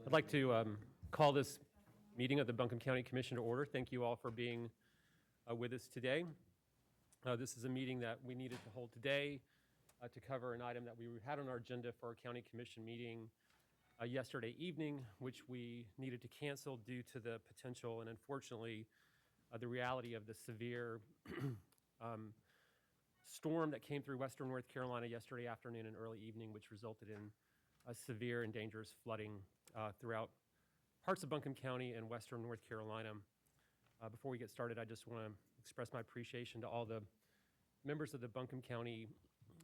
I'd like to call this meeting of the Buncombe County Commission to order. Thank you all for being with us today. This is a meeting that we needed to hold today to cover an item that we had on our agenda for our county commission meeting yesterday evening, which we needed to cancel due to the potential and unfortunately the reality of the severe storm that came through western North Carolina yesterday afternoon and early evening, which resulted in severe and dangerous flooding throughout parts of Buncombe County and western North Carolina. Before we get started, I just want to express my appreciation to all the members of the Buncombe County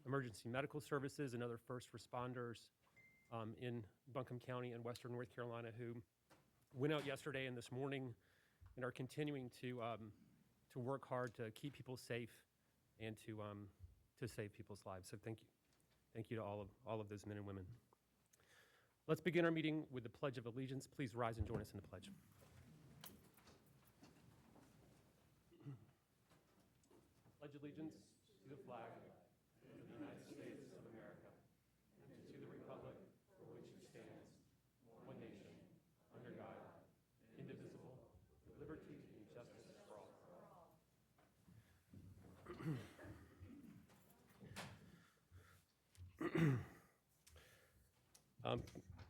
Emergency Medical Services and other first responders in Buncombe County and western North Carolina who went out yesterday and this morning and are continuing to work hard to keep people safe and to save people's lives. So thank you. Thank you to all of those men and women. Let's begin our meeting with the Pledge of Allegiance. Please rise and join us in the pledge. Pledge allegiance to the flag of the United States of America and to the republic for which it stands, one nation, under God, indivisible, with liberty and justice for all.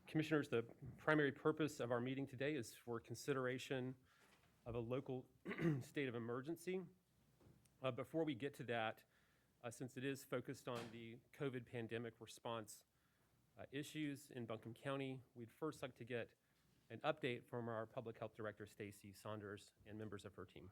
Commissioners, the primary purpose of our meeting today is for consideration of a local state of emergency. Before we get to that, since it is focused on the COVID pandemic response issues in Buncombe County, we'd first like to get an update from our Public Health Director, Stacy Saunders, and members of her team.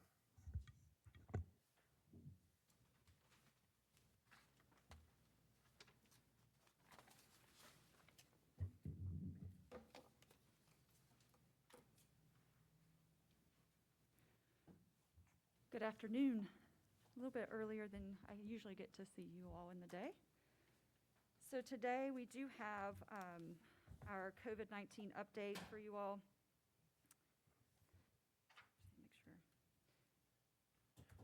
Good afternoon. A little bit earlier than I usually get to see you all in the day. So today we do have our COVID-19 update for you all. Just make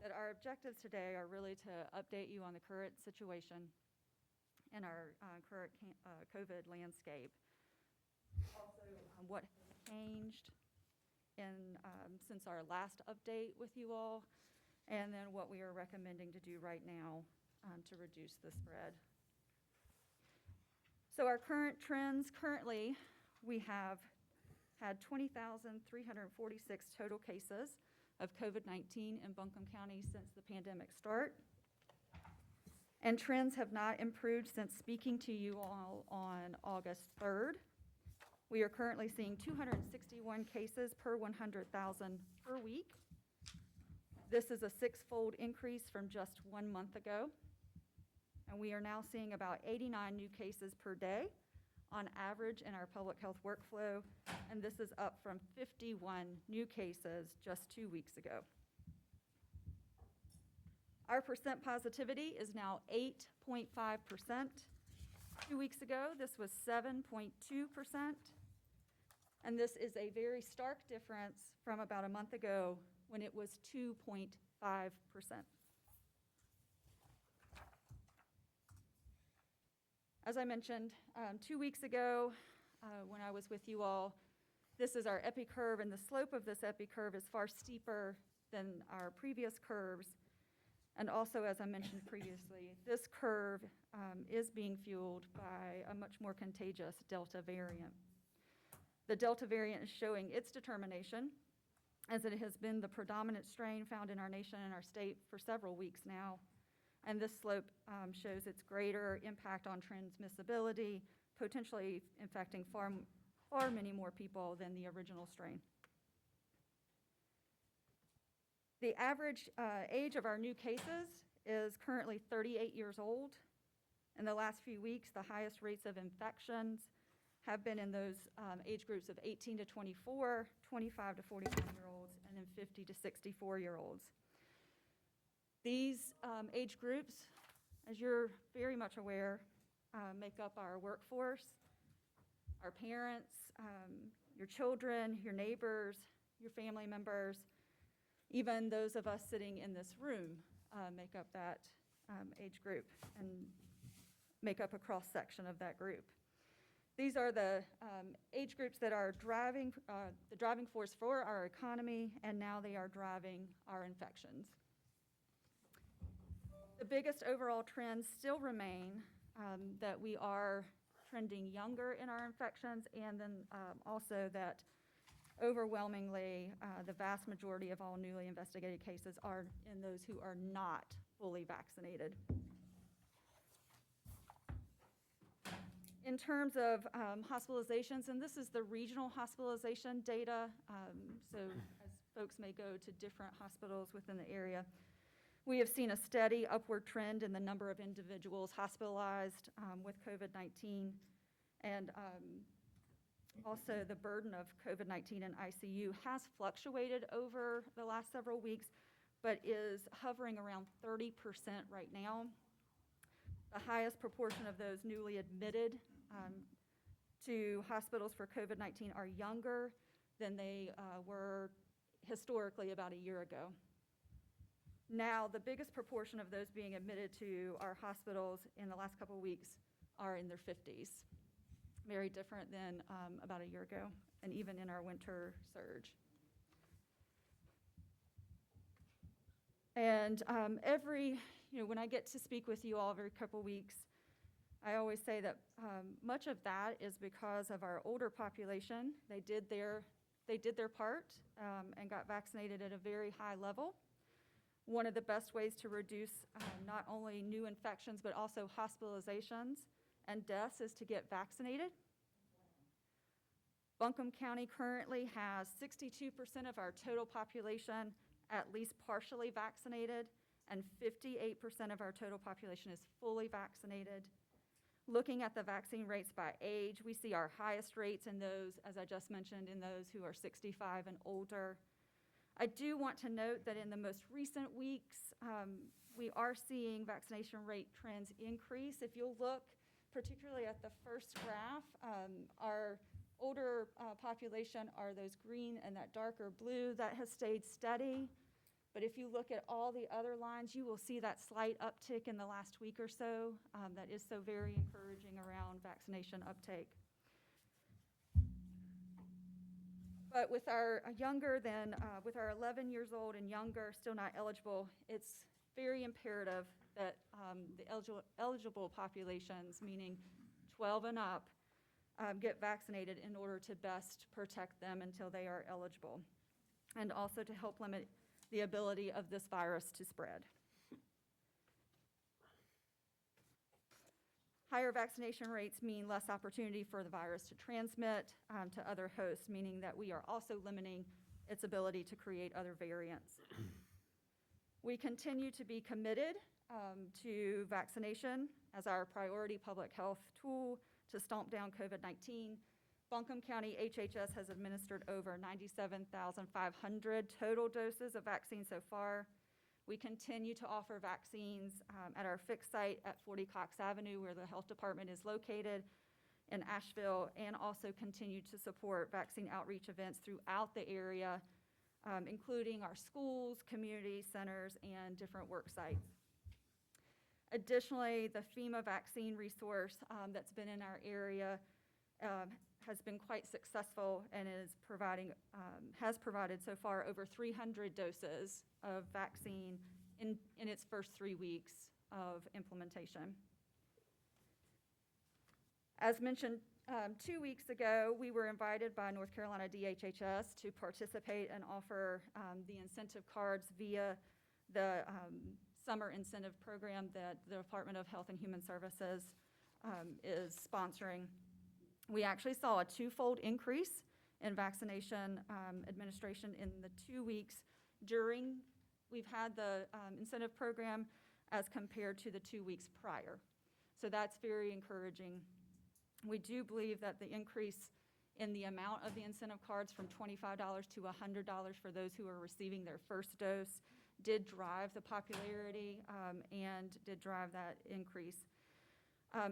sure that our objectives today are really to update you on the current situation and our current COVID landscape. Also, what has changed since our last update with you all, and then what we are recommending to do right now to reduce the spread. So our current trends, currently we have had 20,346 total cases of COVID-19 in Buncombe County since the pandemic start. And trends have not improved since speaking to you all on August 3rd. We are currently seeing 261 cases per 100,000 per week. This is a six-fold increase from just 1 month ago. And we are now seeing about 89 new cases per day on average in our public health workflow. And this is up from 51 new cases just 2 weeks ago. Our percent positivity is now 8.5%. 2 weeks ago, this was 7.2%. And this is a very stark difference from about a month ago when it was 2.5%. As I mentioned, 2 weeks ago, when I was with you all, this is our epi curve, and the slope of this epi curve is far steeper than our previous curves. And also, as I mentioned previously, this curve is being fueled by a much more contagious Delta variant. The Delta variant is showing its determination, as it has been the predominant strain found in our nation and our state for several weeks now. And this slope shows its greater impact on transmissibility, potentially infecting far many more people than the original strain. The average age of our new cases is currently 38 years old. In the last few weeks, the highest rates of infections have been in those age groups of 18 to 24, 25 to 49-year-olds, and then 50 to 64-year-olds. These age groups, as you're very much aware, make up our workforce, our parents, your children, your neighbors, your family members. Even those of us sitting in this room make up that age group and make up a cross-section of that group. These are the age groups that are driving, the driving force for our economy, and now they are driving our infections. The biggest overall trends still remain that we are trending younger in our infections, and then also that overwhelmingly the vast majority of all newly investigated cases are in those who are not fully vaccinated. In terms of hospitalizations, and this is the regional hospitalization data, so as folks may go to different hospitals within the area, we have seen a steady upward trend in the number of individuals hospitalized with COVID-19, and also the burden of COVID-19 in ICU has fluctuated over the last several weeks, but is hovering around 30% right now. The highest proportion of those newly admitted to hospitals for COVID-19 are younger than they were historically about a year ago. Now, the biggest proportion of those being admitted to our hospitals in the last couple of weeks are in their 50s. Very different than about a year ago, and even in our winter surge. And when I get to speak with you all every couple weeks, I always say that much of that is because of our older population. They did their part and got vaccinated at a very high level. One of the best ways to reduce not only new infections, but also hospitalizations and deaths is to get vaccinated. Buncombe County currently has 62% of our total population at least partially vaccinated, and 58% of our total population is fully vaccinated. Looking at the vaccine rates by age, we see our highest rates in those, as I just mentioned, in those who are 65 and older. I do want to note that in the most recent weeks, we are seeing vaccination rate trends increase. If you'll look particularly at the first graph, our older population are those green and that darker blue. That has stayed steady. But if you look at all the other lines, you will see that slight uptick in the last week or so. That is so very encouraging around vaccination uptake. But with our with our 11 years old and younger still not eligible, it's very imperative that the eligible populations, meaning 12 and up, get vaccinated in order to best protect them until they are eligible, and also to help limit the ability of this virus to spread. Higher vaccination rates mean less opportunity for the virus to transmit to other hosts, meaning that we are also limiting its ability to create other variants. We continue to be committed to vaccination as our priority public health tool to stomp down COVID-19. Buncombe County HHS has administered over 97,500 total doses of vaccine so far. We continue to offer vaccines at our fixed site at 40 Cox Avenue, where the health department is located in Asheville, and also continue to support vaccine outreach events throughout the area, including our schools, community centers, and different work sites. Additionally, the FEMA vaccine resource that's been in our area has been quite successful and has provided so far over 300 doses of vaccine in its first 3 weeks of implementation. As mentioned 2 weeks ago, we were invited by North Carolina DHHS to participate and offer the incentive cards via the summer incentive program that the Department of Health and Human Services is sponsoring. We actually saw a twofold increase in vaccination administration in the 2 weeks we've had the incentive program as compared to the 2 weeks prior. So that's very encouraging. We do believe that the increase in the amount of the incentive cards from $25 to $100 for those who are receiving their first dose did drive the popularity and did drive that increase.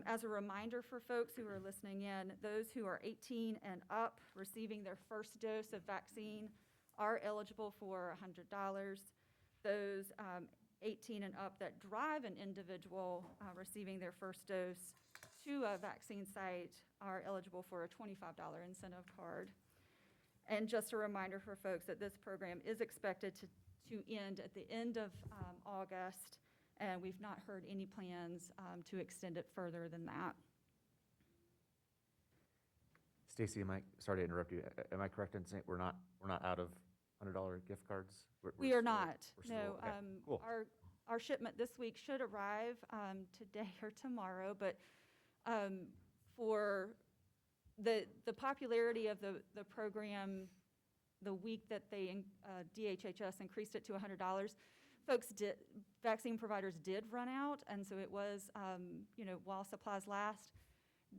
As a reminder for folks who are listening in, those who are 18 and up receiving their first dose of vaccine are eligible for $100. Those 18 and up that drive an individual receiving their first dose to a vaccine site are eligible for a $25 incentive card. And just a reminder for folks that this program is expected to end at the end of August, and we've not heard any plans to extend it further than that. Stacy, sorry to interrupt you. Am I correct in saying we're not out of $100 gift cards? We are not. We're still, No. okay, cool. Our shipment this week should arrive today or tomorrow, but for the popularity of the program, the week that they DHHS increased it to $100, vaccine providers did run out, and so it was while supplies last.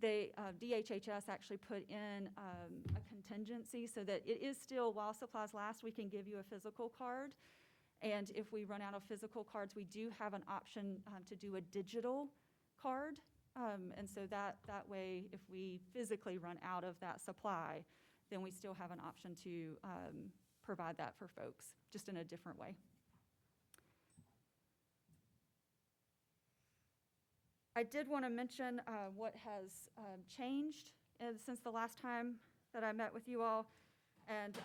DHHS actually put in a contingency so that it is still, while supplies last, we can give you a physical card. And if we run out of physical cards, we do have an option to do a digital card. And so that way, if we physically run out of that supply, then we still have an option to provide that for folks, just in a different way. I did want to mention what has changed since the last time that I met with you all. And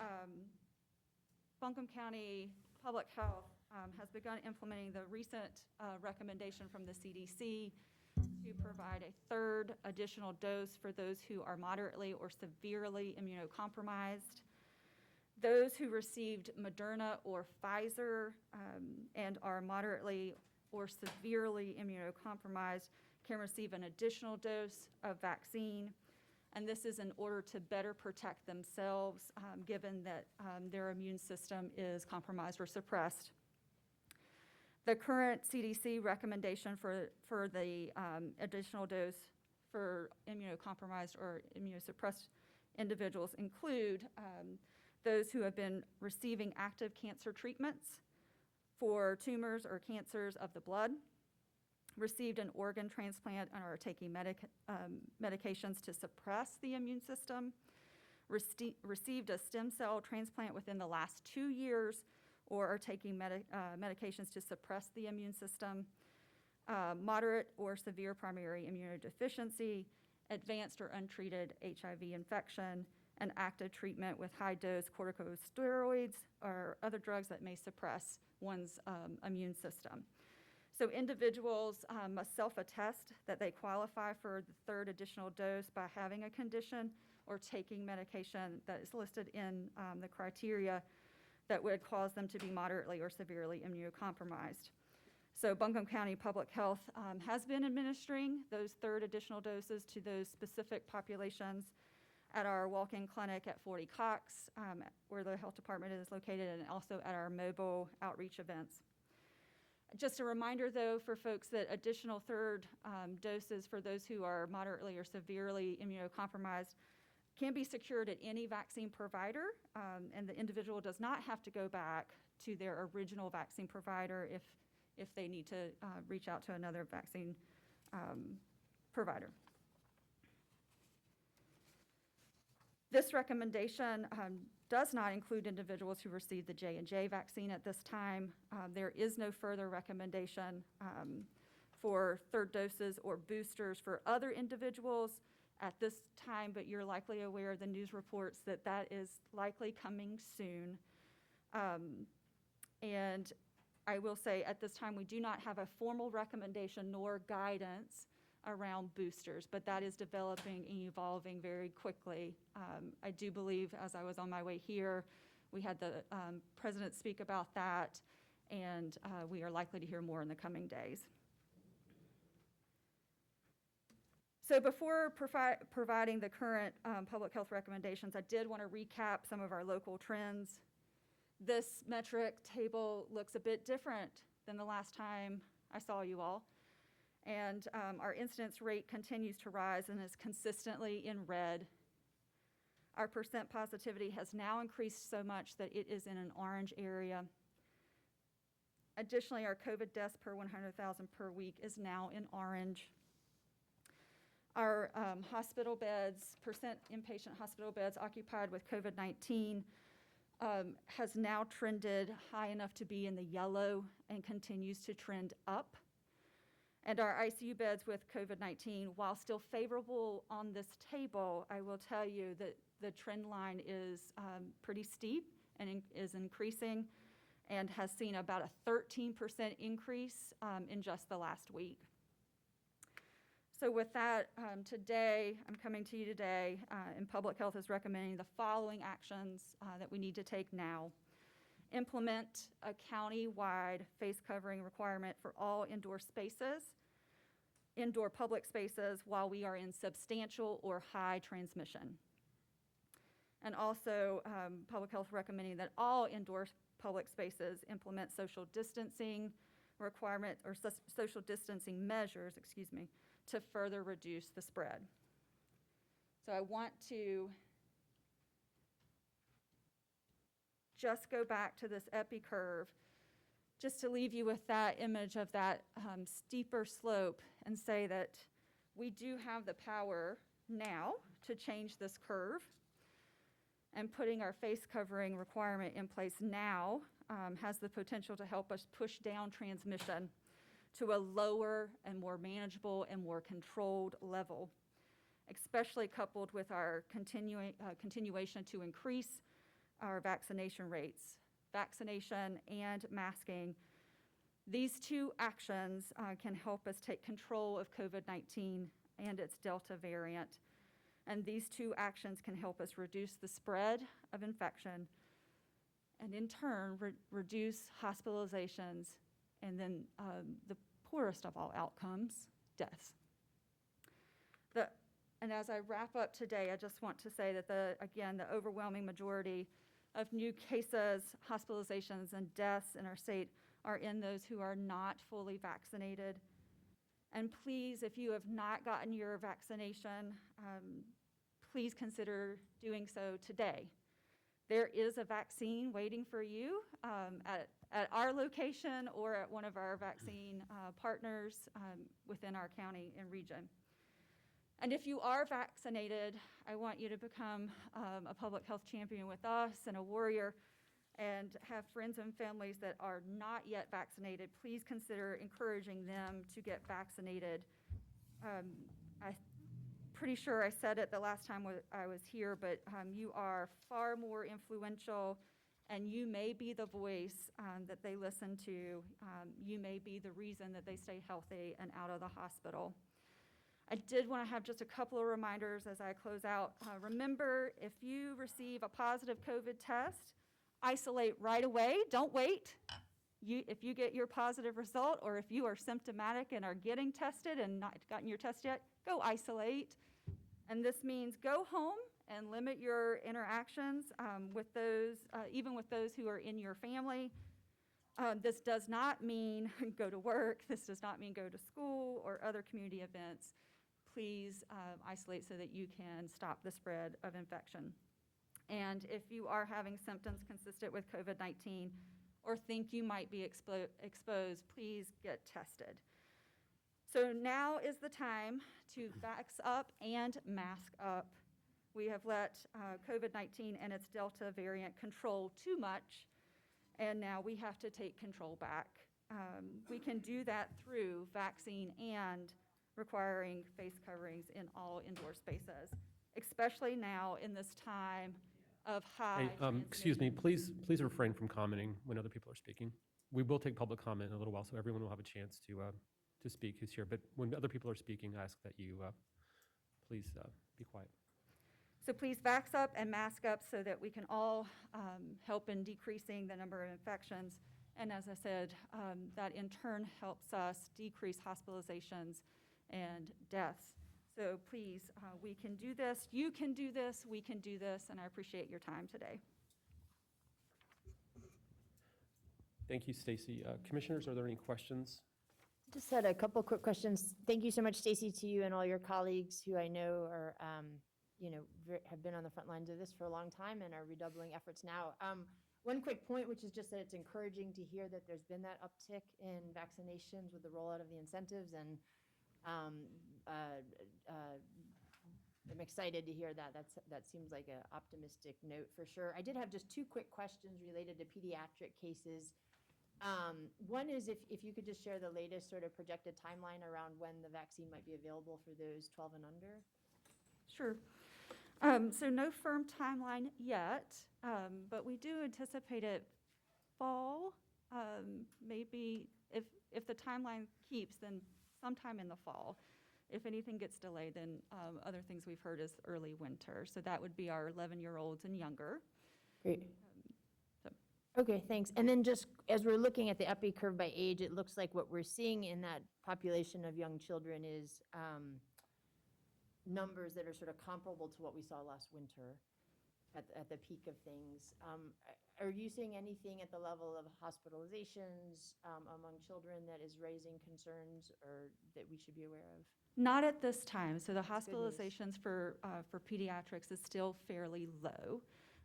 Buncombe County Public Health has begun implementing the recent recommendation from the CDC to provide a third additional dose for those who are moderately or severely immunocompromised. Those who received Moderna or Pfizer and are moderately or severely immunocompromised can receive an additional dose of vaccine. And this is in order to better protect themselves, given that their immune system is compromised or suppressed. The current CDC recommendation for the additional dose for immunocompromised or immunosuppressed individuals include those who have been receiving active cancer treatments for tumors or cancers of the blood, received an organ transplant and are taking medications to suppress the immune system, received a stem cell transplant within the last 2 years, or are taking medications to suppress the immune system, moderate or severe primary immunodeficiency, advanced or untreated HIV infection, and active treatment with high-dose corticosteroids or other drugs that may suppress one's immune system. So individuals must self-attest that they qualify for the third additional dose by having a condition or taking medication that is listed in the criteria that would cause them to be moderately or severely immunocompromised. So Buncombe County Public Health has been administering those third additional doses to those specific populations at our walk-in clinic at 40 Cox, where the health department is located, and also at our mobile outreach events. Just a reminder, though, for folks that additional third doses for those who are moderately or severely immunocompromised can be secured at any vaccine provider, and the individual does not have to go back to their original vaccine provider if they need to reach out to another vaccine provider. This recommendation does not include individuals who received the J&J vaccine at this time. There is no further recommendation for third doses or boosters for other individuals at this time, but you're likely aware of the news reports that that is likely coming soon. And I will say at this time, we do not have a formal recommendation nor guidance around boosters, but that is developing and evolving very quickly. I do believe, as I was on my way here, we had the president speak about that, and we are likely to hear more in the coming days. So before providing the current public health recommendations, I did want to recap some of our local trends. This metric table looks a bit different than the last time I saw you all. And our incidence rate continues to rise and is consistently in red. Our percent positivity has now increased so much that it is in an orange area. Additionally, our COVID deaths per 100,000 per week is now in orange. Our hospital beds, percent inpatient hospital beds occupied with COVID-19 has now trended high enough to be in the yellow and continues to trend up. And our ICU beds with COVID-19, while still favorable on this table, I will tell you that the trend line is pretty steep and is increasing, and has seen about a 13% increase in just the last week. So with that, today, I'm coming to you today, and Public Health is recommending the following actions that we need to take now. Implement a county-wide face covering requirement for all indoor public spaces while we are in substantial or high transmission. And also, Public Health recommending that all indoor public spaces implement social distancing requirement or social distancing measures, to further reduce the spread. So I want to just go back to this epi curve, just to leave you with that image of that steeper slope and say that we do have the power now to change this curve. And putting our face covering requirement in place now has the potential to help us push down transmission to a lower and more manageable and more controlled level, especially coupled with our continuation to increase our vaccination rates. Vaccination and masking, these two actions can help us take control of COVID-19 and its Delta variant. And these two actions can help us reduce the spread of infection and in turn reduce hospitalizations and then the poorest of all outcomes, deaths. And as I wrap up today, I just want to say that the overwhelming majority of new cases, hospitalizations, and deaths in our state are in those who are not fully vaccinated. And please, if you have not gotten your vaccination, please consider doing so today. There is a vaccine waiting for you at our location or at one of our vaccine partners within our county and region. And if you are vaccinated, I want you to become a public health champion with us and a warrior, and have friends and families that are not yet vaccinated. Please consider encouraging them to get vaccinated. I'm pretty sure I said it the last time I was here, but you are far more influential, and you may be the voice that they listen to. You may be the reason that they stay healthy and out of the hospital. I did want to have just a couple of reminders as I close out. Remember, if you receive a positive COVID test, isolate right away. Don't wait. If you get your positive result, or if you are symptomatic and are getting tested and not gotten your test yet, go isolate. And this means go home and limit your interactions with those, even with those who are in your family. This does not mean go to work. This does not mean go to school or other community events. Please isolate so that you can stop the spread of infection. And if you are having symptoms consistent with COVID-19 or think you might be exposed, please get tested. So now is the time to vax up and mask up. We have let COVID-19 and its Delta variant control too much, and now we have to take control back. We can do that through vaccine and requiring face coverings in all indoor spaces, especially now in this time of high Excuse me, transmission. please refrain from commenting when other people are speaking. We will take public comment in a little while, so everyone will have a chance to speak who's here. But when other people are speaking, I ask that you please be quiet. So please vax up and mask up so that we can all help in decreasing the number of infections. And as I said, that in turn helps us decrease hospitalizations and deaths. So please, we can do this. You can do this. We can do this. And I appreciate your time today. Thank you, Stacy. Commissioners, are there any questions? Just had a couple quick questions. Thank you so much, Stacy, to you and all your colleagues who I know are, have been on the front lines of this for a long time and are redoubling efforts now. One quick point, which is just that it's encouraging to hear that there's been that uptick in vaccinations with the rollout of the incentives, and I'm excited to hear that. That seems like an optimistic note for sure. I did have just two quick questions related to pediatric cases. One is if you could just share the latest sort of projected timeline around when the vaccine might be available for those 12 and under. Sure. So no firm timeline yet, but we do anticipate it fall, maybe if the timeline keeps, then sometime in the fall. If anything gets delayed, then other things we've heard is early winter. So that would be our 11-year-olds and younger. Great. So- Okay, thanks. And then just as we're looking at the epi curve by age, it looks like what we're seeing in that population of young children is numbers that are sort of comparable to what we saw last winter at the peak of things. Are you seeing anything at the level of hospitalizations among children that is raising concerns or that we should be aware of? Not at this time. So the That's good news. hospitalizations for pediatrics is still fairly low.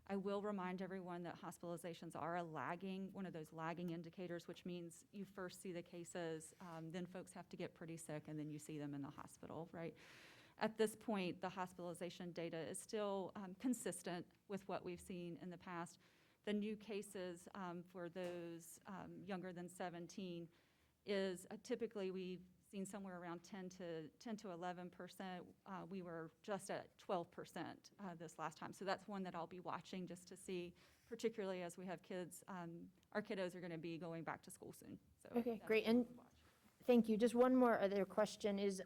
I will remind everyone that hospitalizations are one of those lagging indicators, which means you first see the cases, then folks have to get pretty sick, and then you see them in the hospital, right? At this point, the hospitalization data is still consistent with what we've seen in the past. The new cases for those younger than 17 is typically we've seen somewhere around 10 to 11%. We were just at 12% this last time. So that's one that I'll be watching just to see, particularly as we have kids. Our kiddos are going to be going back to school soon. So Okay, that's great. one And to watch. thank you. Just one more other question is,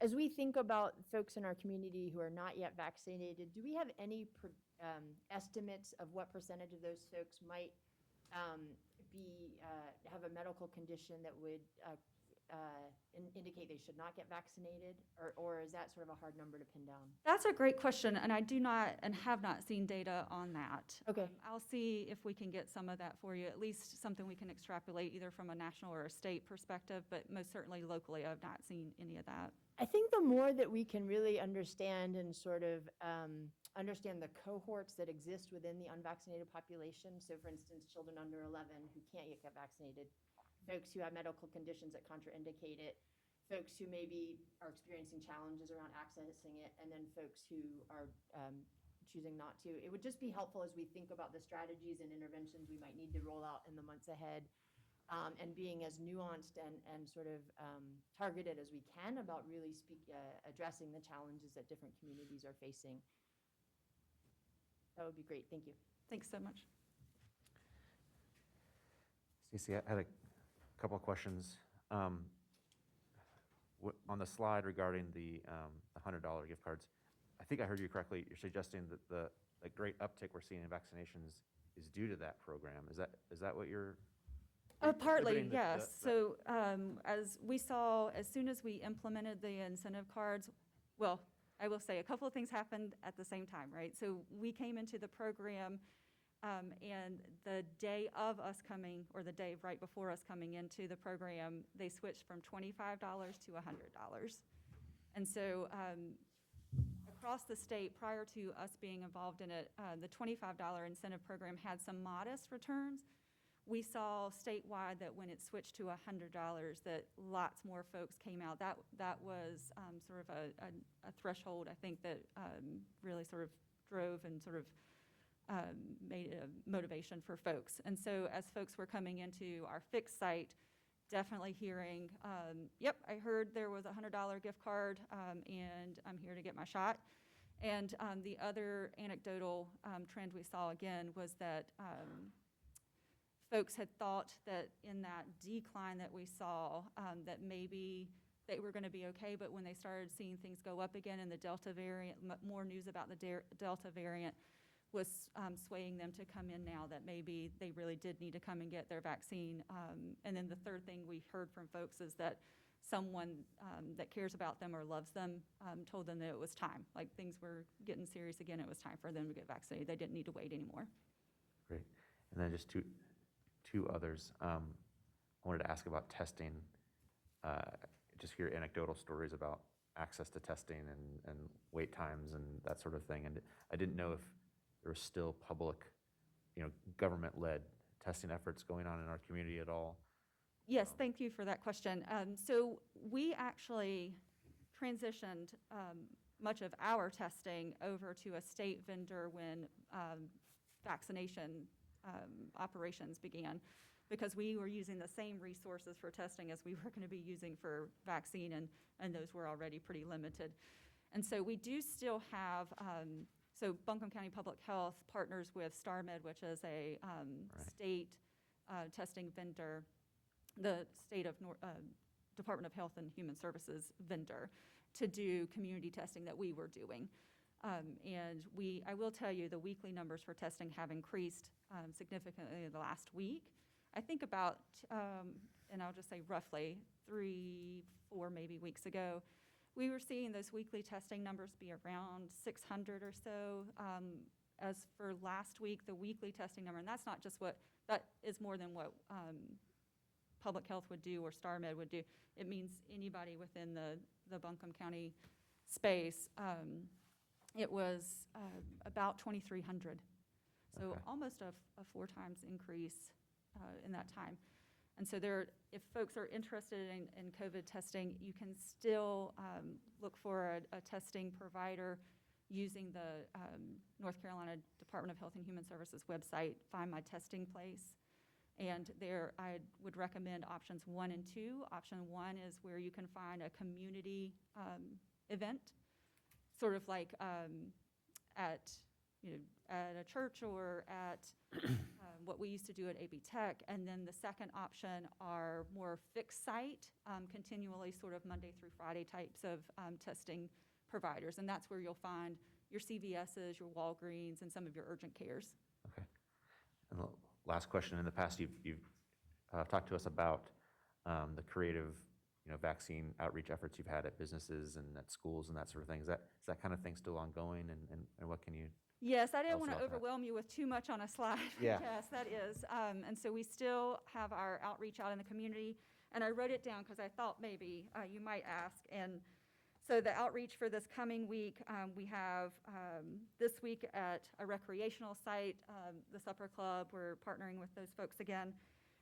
as we think about folks in our community who are not yet vaccinated, do we have any estimates of what percentage of those folks might have a medical condition that would indicate they should not get vaccinated, or is that sort of a hard number to pin down? That's a great question, and I do not and have not seen data on that. Okay. I'll see if we can get some of that for you, at least something we can extrapolate either from a national or a state perspective, but most certainly locally, I've not seen any of that. I think the more that we can really understand and sort of understand the cohorts that exist within the unvaccinated population, so for instance, children under 11 who can't yet get vaccinated, folks who have medical conditions that contraindicate it, folks who maybe are experiencing challenges around accessing it, and then folks who are choosing not to. It would just be helpful as we think about the strategies and interventions we might need to roll out in the months ahead, and being as nuanced and sort of targeted as we can about really addressing the challenges that different communities are facing. That would be great. Thank you. Thanks so much. Stacy, I had a couple of questions. On the slide regarding the $100 gift cards, I think I heard you correctly. You're suggesting that the great uptick we're seeing in vaccinations is due to that program. Is that what you're Partly, attributing yes. So as we saw, as soon as we implemented the incentive cards, well, I will say a couple of things happened at the same time, right? So we came into the program, and the day of us coming, or the day right before us coming into the program, they switched from $25 to $100. And so across the state, prior to us being involved in it, the $25 incentive program had some modest returns. We saw statewide that when it switched to $100, that lots more folks came out. That was sort of a threshold, I think, that really sort of drove and sort of made a motivation for folks. And so as folks were coming into our fixed site, definitely hearing, yep, I heard there was a $100 gift card, and I'm here to get my shot. And the other anecdotal trend we saw again was that folks had thought that in that decline that we saw, that maybe they were going to be okay, but when they started seeing things go up again in the Delta variant, more news about the Delta variant was swaying them to come in now, that maybe they really did need to come and get their vaccine. And then the third thing we heard from folks is that someone that cares about them or loves them told them that it was time. Like things were getting serious again, it was time for them to get vaccinated. They didn't need to wait anymore. Great. And then just two others. I wanted to ask about testing. Just hear anecdotal stories about access to testing and wait times and that sort of thing. And I didn't know if there was still public, government-led testing efforts going on in our community at all. Yes, thank you for that question. So we actually transitioned much of our testing over to a state vendor when vaccination operations began. because we were using the same resources for testing as we were going to be using for vaccine, and those were already pretty limited. And so we do still have, so Buncombe County Public Health partners with StarMed, which is a state testing vendor, the state of Department of Health and Human Services vendor, to do community testing that we were doing. And I will tell you, the weekly numbers for testing have increased significantly in the last week. I think about, and I'll just say roughly 3, 4 maybe weeks ago, we were seeing those weekly testing numbers be around 600 or so. As for last week, the weekly testing number, and that's not just that is more than what Public Health would do or StarMed would do. It means anybody within the Buncombe County space. It was about 2,300. So Okay. almost a 4 times increase in that time. And so if folks are interested in COVID testing, you can still look for a testing provider using the North Carolina Department of Health and Human Services website, Find My Testing Place. And there I would recommend options 1 and 2. Option 1 is where you can find a community event, sort of like at a church or at what we used to do at AB Tech. And then the second option are more fixed site, continually sort of Monday through Friday types of testing providers. And that's where you'll find your CVS's, your Walgreens, and some of your urgent cares. Okay. And the last question, in the past, you've talked to us about the creative, vaccine outreach efforts you've had at businesses and at schools and that sort of thing. Is that kind of thing still ongoing, and what can you? Yes, I Tell didn't us want to about that. overwhelm you with too much on a slide. Yeah. Yes, that is. And so we still have our outreach out in the community. And I wrote it down because I thought maybe you might ask. And so the outreach for this coming week, we have this week at a recreational site, the Supper Club. We're partnering with those folks again.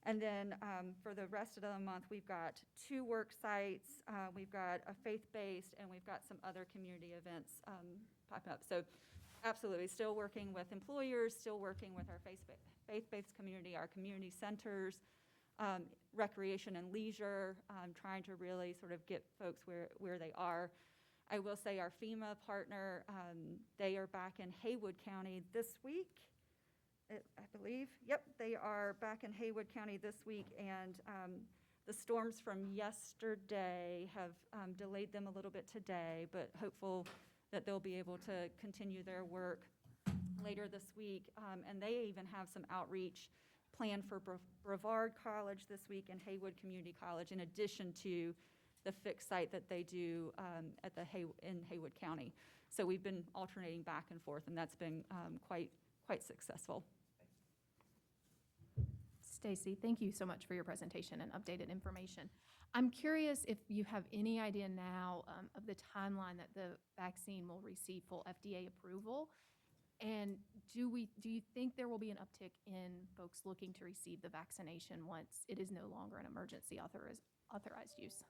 And then for the rest of the month, we've got 2 work sites, we've got a faith-based, and we've got some other community events popping up. So absolutely, still working with employers, still working with our faith-based community, our community centers, recreation and leisure, trying to really sort of get folks where they are. I will say our FEMA partner, they are back in Haywood County this week. I believe. Yep, they are back in Haywood County this week, and the storms from yesterday have delayed them a little bit today, but hopeful that they'll be able to continue their work later this week. And they even have some outreach planned for Brevard College this week and Haywood Community College, in addition to the fixed site that they do in Haywood County. So we've been alternating back and forth, and that's been quite successful. Stacy, thank you so much for your presentation and updated information. I'm curious if you have any idea now of the timeline that the vaccine will receive full FDA approval, and do you think there will be an uptick in folks looking to receive the vaccination once it is no longer an emergency authorized use?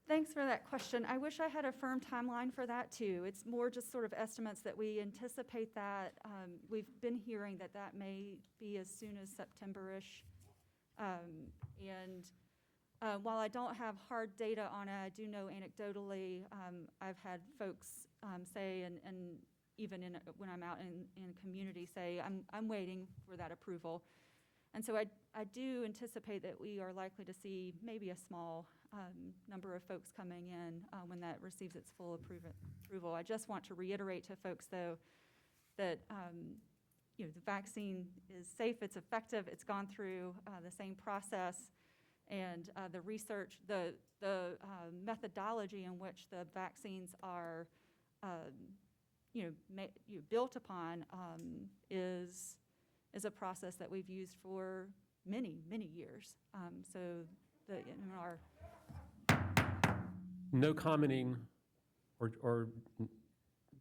Thanks for that question. I wish I had a firm timeline for that too. It's more just sort of estimates that we anticipate that. We've been hearing that may be as soon as September-ish. While I don't have hard data on it, I do know anecdotally, I've had folks say, and even when I'm out in community, say, I'm waiting for that approval. And so I do anticipate that we are likely to see maybe a small number of folks coming in when that receives its full approval. I just want to reiterate to folks, though, that the vaccine is safe, it's effective, it's gone through the same process, and the research, the methodology in which the vaccines are built upon is a process that we've used for many years. No commenting or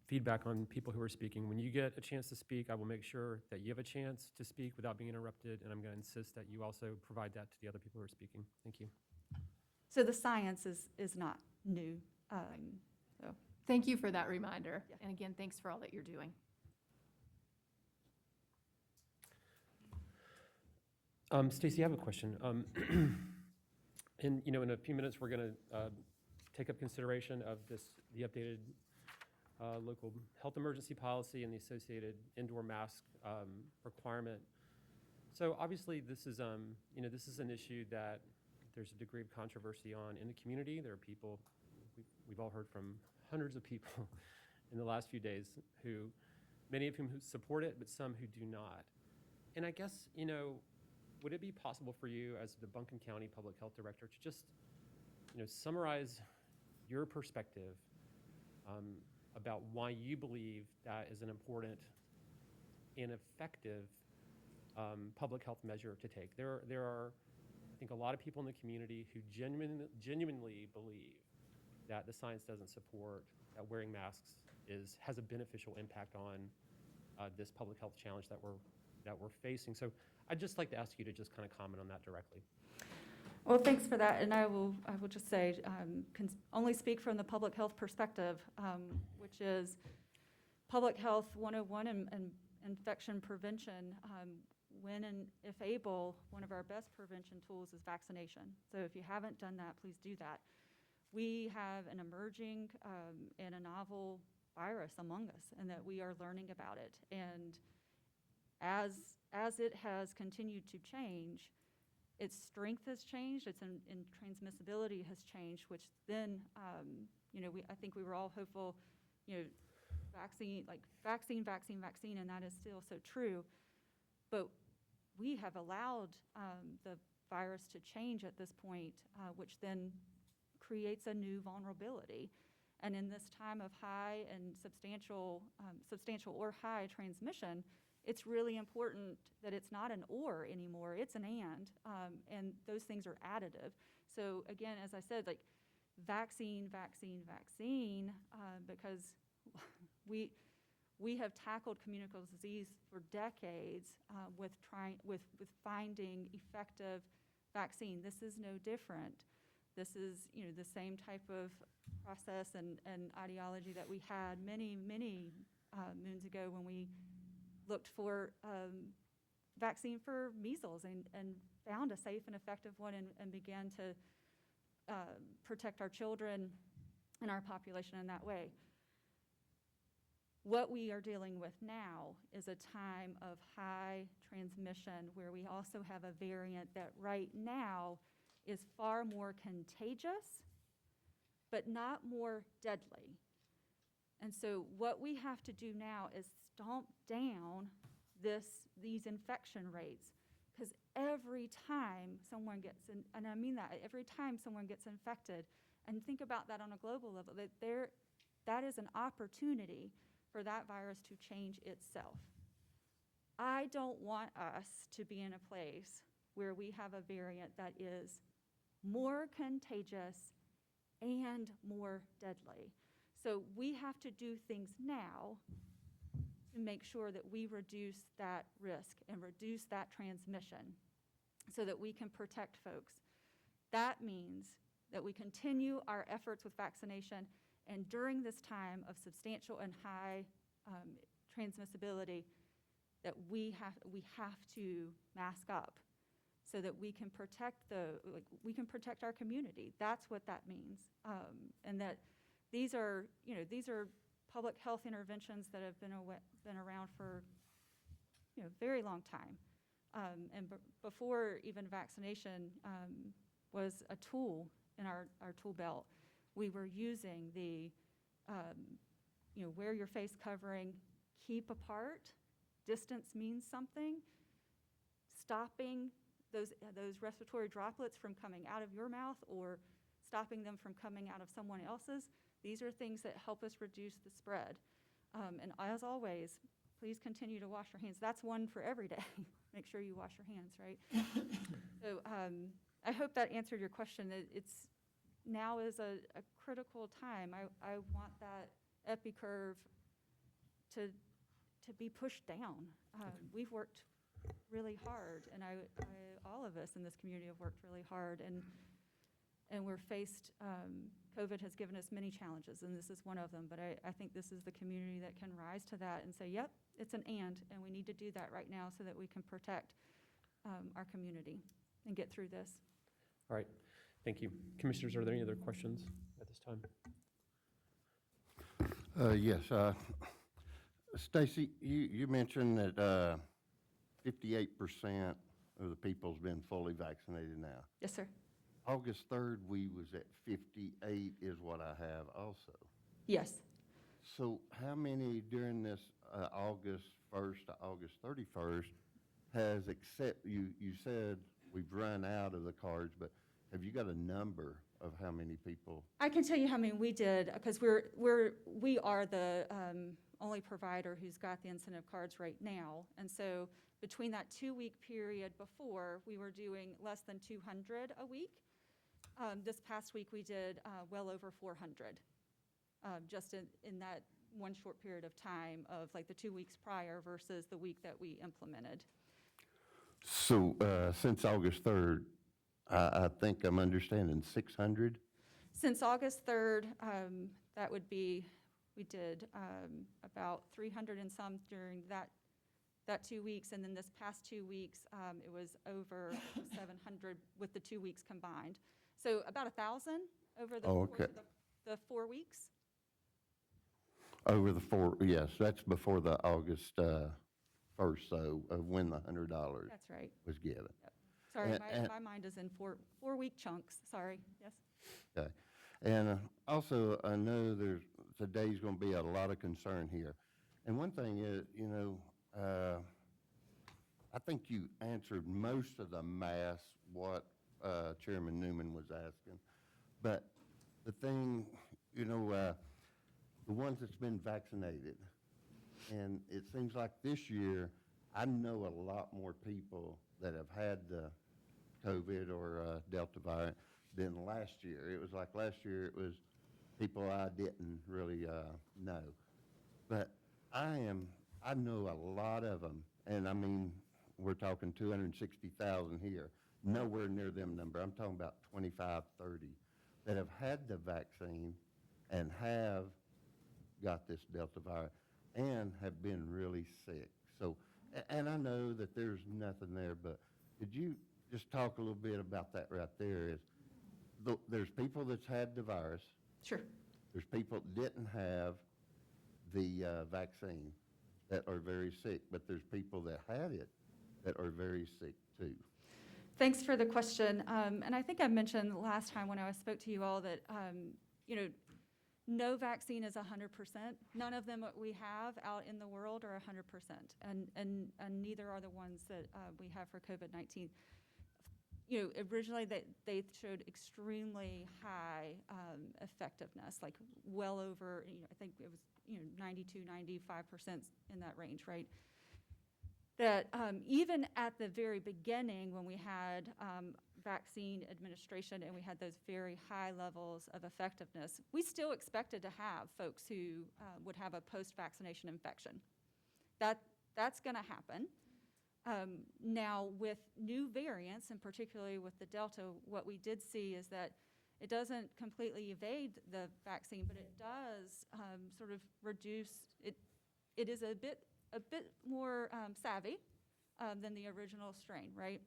feedback on people who are speaking. When you get a chance to speak, I will make sure that you have a chance to speak without being interrupted, and I'm going to insist that you also provide that to the other people who are speaking. Thank you. So the science is not new. Thank you for that reminder. Yeah. And again, thanks for all that you're doing. Stacy, I have a question. In a few minutes, we're going to take up consideration of the updated local health emergency policy and the associated indoor mask requirement. So obviously, this is an issue that there's a degree of controversy on in the community. There are people, we've all heard from hundreds of people in the last few days many of whom who support it, but some who do not. And I guess, would it be possible for you as the Buncombe County Public Health Director to just, summarize your perspective about why you believe that is an important and effective public health measure to take? There are, I think, a lot of people in the community who genuinely believe that the science doesn't support that wearing masks has a beneficial impact on this public health challenge that we're facing. So I'd just like to ask you to just kind of comment on that directly. Well, thanks for that, and I will just say, can only speak from the public health perspective, which is Public Health 101 and infection prevention. When and if able, one of our best prevention tools is vaccination. So if you haven't done that, please do that. We have an emerging and a novel virus among us, and that we are learning about it. And as it has continued to change, its strength has changed, its in transmissibility has changed, which then, I think we were all hopeful, vaccine, and that is still so true. But we have allowed the virus to change at this point, which then creates a new vulnerability. And in this time of high and substantial or high transmission, it's really important that it's not an or anymore, it's an and those things are additive. So again, as I said, like vaccine, because we have tackled communicable disease for decades with finding effective vaccine. This is no different. This is the same type of process and ideology that we had many moons ago when we looked for vaccine for measles and found a safe and effective one and began to protect our children and our population in that way. What we are dealing with now is a time of high transmission where we also have a variant that right now is far more contagious, but not more deadly. And so what we have to do now is stomp down these infection rates, because every time someone gets, and I mean that, every time someone gets infected, and think about that on a global level, that is an opportunity for that virus to change itself. I don't want us to be in a place where we have a variant that is more contagious and more deadly. So we have to do things now to make sure that we reduce that risk and reduce that transmission so that we can protect folks. That means that we continue our efforts with vaccination, and during this time of substantial and high transmissibility, that we have to mask up so that we can protect our community. That's what that means, and that these are public health interventions that have been around for a very long time, and before even vaccination was a tool in our tool belt. We were using the wear your face covering, keep apart, distance means something, stopping those respiratory droplets from coming out of your mouth or stopping them from coming out of someone else's. These are things that help us reduce the spread. And as always, please continue to wash your hands. That's one for every day. Make sure you wash your hands, right? So I hope that answered your question. Now is a critical time. I want that epi curve to be pushed down. We've worked really hard, and all of us in this community have worked really hard, and we're faced, COVID has given us many challenges, and this is one of them, but I think this is the community that can rise to that and say, yep, it's an and we need to do that right now so that we can protect our community and get through this. All right, thank you. Commissioners, are there any other questions at this time? Yes. Stacy, you mentioned that 58% of the people's been fully vaccinated now. Yes, sir. August 3rd, we was at 58 is what I have also. Yes. So how many during this August 1st to August 31st has accept, you said we've run out of the cards, but have you got a number of how many people? I can tell you how many we did, because we are the only provider who's got the incentive cards right now. And so between that 2-week period before, we were doing less than 200 a week. This past week, we did well over 400, just in that one short period of time of like the 2 weeks prior versus the week that we implemented. So since August 3rd, I think I'm understanding 600? Since August 3rd, that would be, we did about 300 and some during that 2 weeks. And then this past 2 weeks, it was over 700 with the 2 weeks combined. So about 1,000 over the course of the 4 weeks. Over the 4, yes, that's before the August 1st, so of when the $100 That's right. was given. Yep. Sorry, And- my mind is in 4-week chunks. Sorry. Yes. Okay. And also, I know today's going to be a lot of concern here. And one thing is, I think you answered most of the mass what Chairman Newman was asking. But the thing, the ones that's been vaccinated, and it seems like this year, I know a lot more people that have had the COVID or Delta variant than last year. It was like last year, it was people I didn't really know. But I know a lot of them, and I mean, we're talking 260,000 here, nowhere near them number. I'm talking about 25, 30 that have had the vaccine and have got this Delta virus and have been really sick. So, and I know that there's nothing there, but could you just talk a little bit about that right there? There's people that's had the virus. Sure. There's people that didn't have the vaccine that are very sick, but there's people that had it that are very sick too. Thanks for the question. And I think I mentioned last time when I spoke to you all that, no vaccine is 100%. None of them that we have out in the world are 100%. And neither are the ones that we have for COVID-19. Originally they showed extremely high effectiveness, like well over, I think it was, 92, 95% in that range, right? That even at the very beginning when we had vaccine administration and we had those very high levels of effectiveness, we still expected to have folks who would have a post-vaccination infection. That's going to happen. Now, with new variants, and particularly with the Delta, what we did see is that it doesn't completely evade the vaccine, but it does sort of reduce it. It is a bit more savvy than the original strain, right?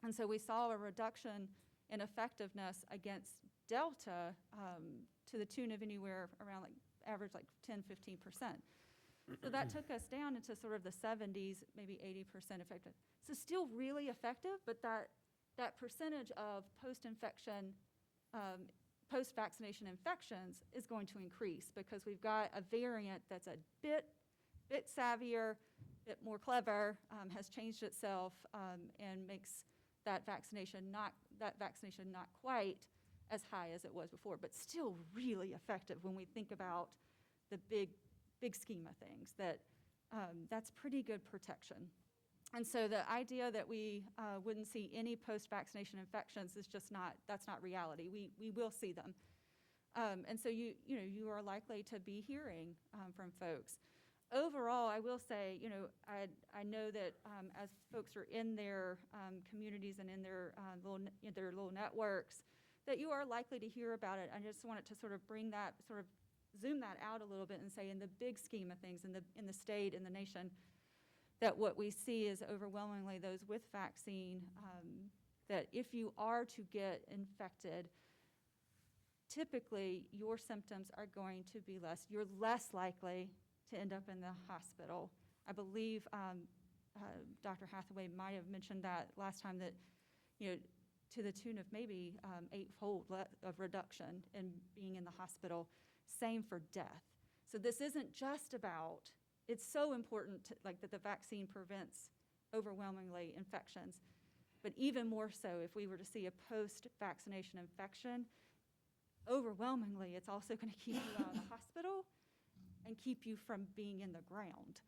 And so we saw a reduction in effectiveness against Delta to the tune of anywhere around average 10-15%. So that took us down into sort of the 70s, maybe 80% effective. So still really effective, but that percentage of post-vaccination infections is going to increase because we've got a variant that's a bit savvier, bit more clever, has changed itself, and makes that vaccination not quite as high as it was before, but still really effective when we think about the big scheme of things. That's pretty good protection. And so the idea that we wouldn't see any post-vaccination infections is that's not reality. We will see them. And so you are likely to be hearing from folks. Overall, I will say, I know that as folks are in their communities and in their little networks, that you are likely to hear about it. I just wanted to sort of zoom that out a little bit and say, in the big scheme of things, in the state, in the nation, that what we see is overwhelmingly those with vaccine, that if you are to get infected, typically your symptoms are going to be less. You're less likely to end up in the hospital. I believe Dr. Hathaway might have mentioned that last time, that, to the tune of maybe eightfold of reduction in being in the hospital. Same for death. So this isn't just about, it's so important that the vaccine prevents overwhelmingly infections, but even more so if we were to see a post-vaccination infection, overwhelmingly it's also going to keep you out of the hospital and keep you from being in the ground.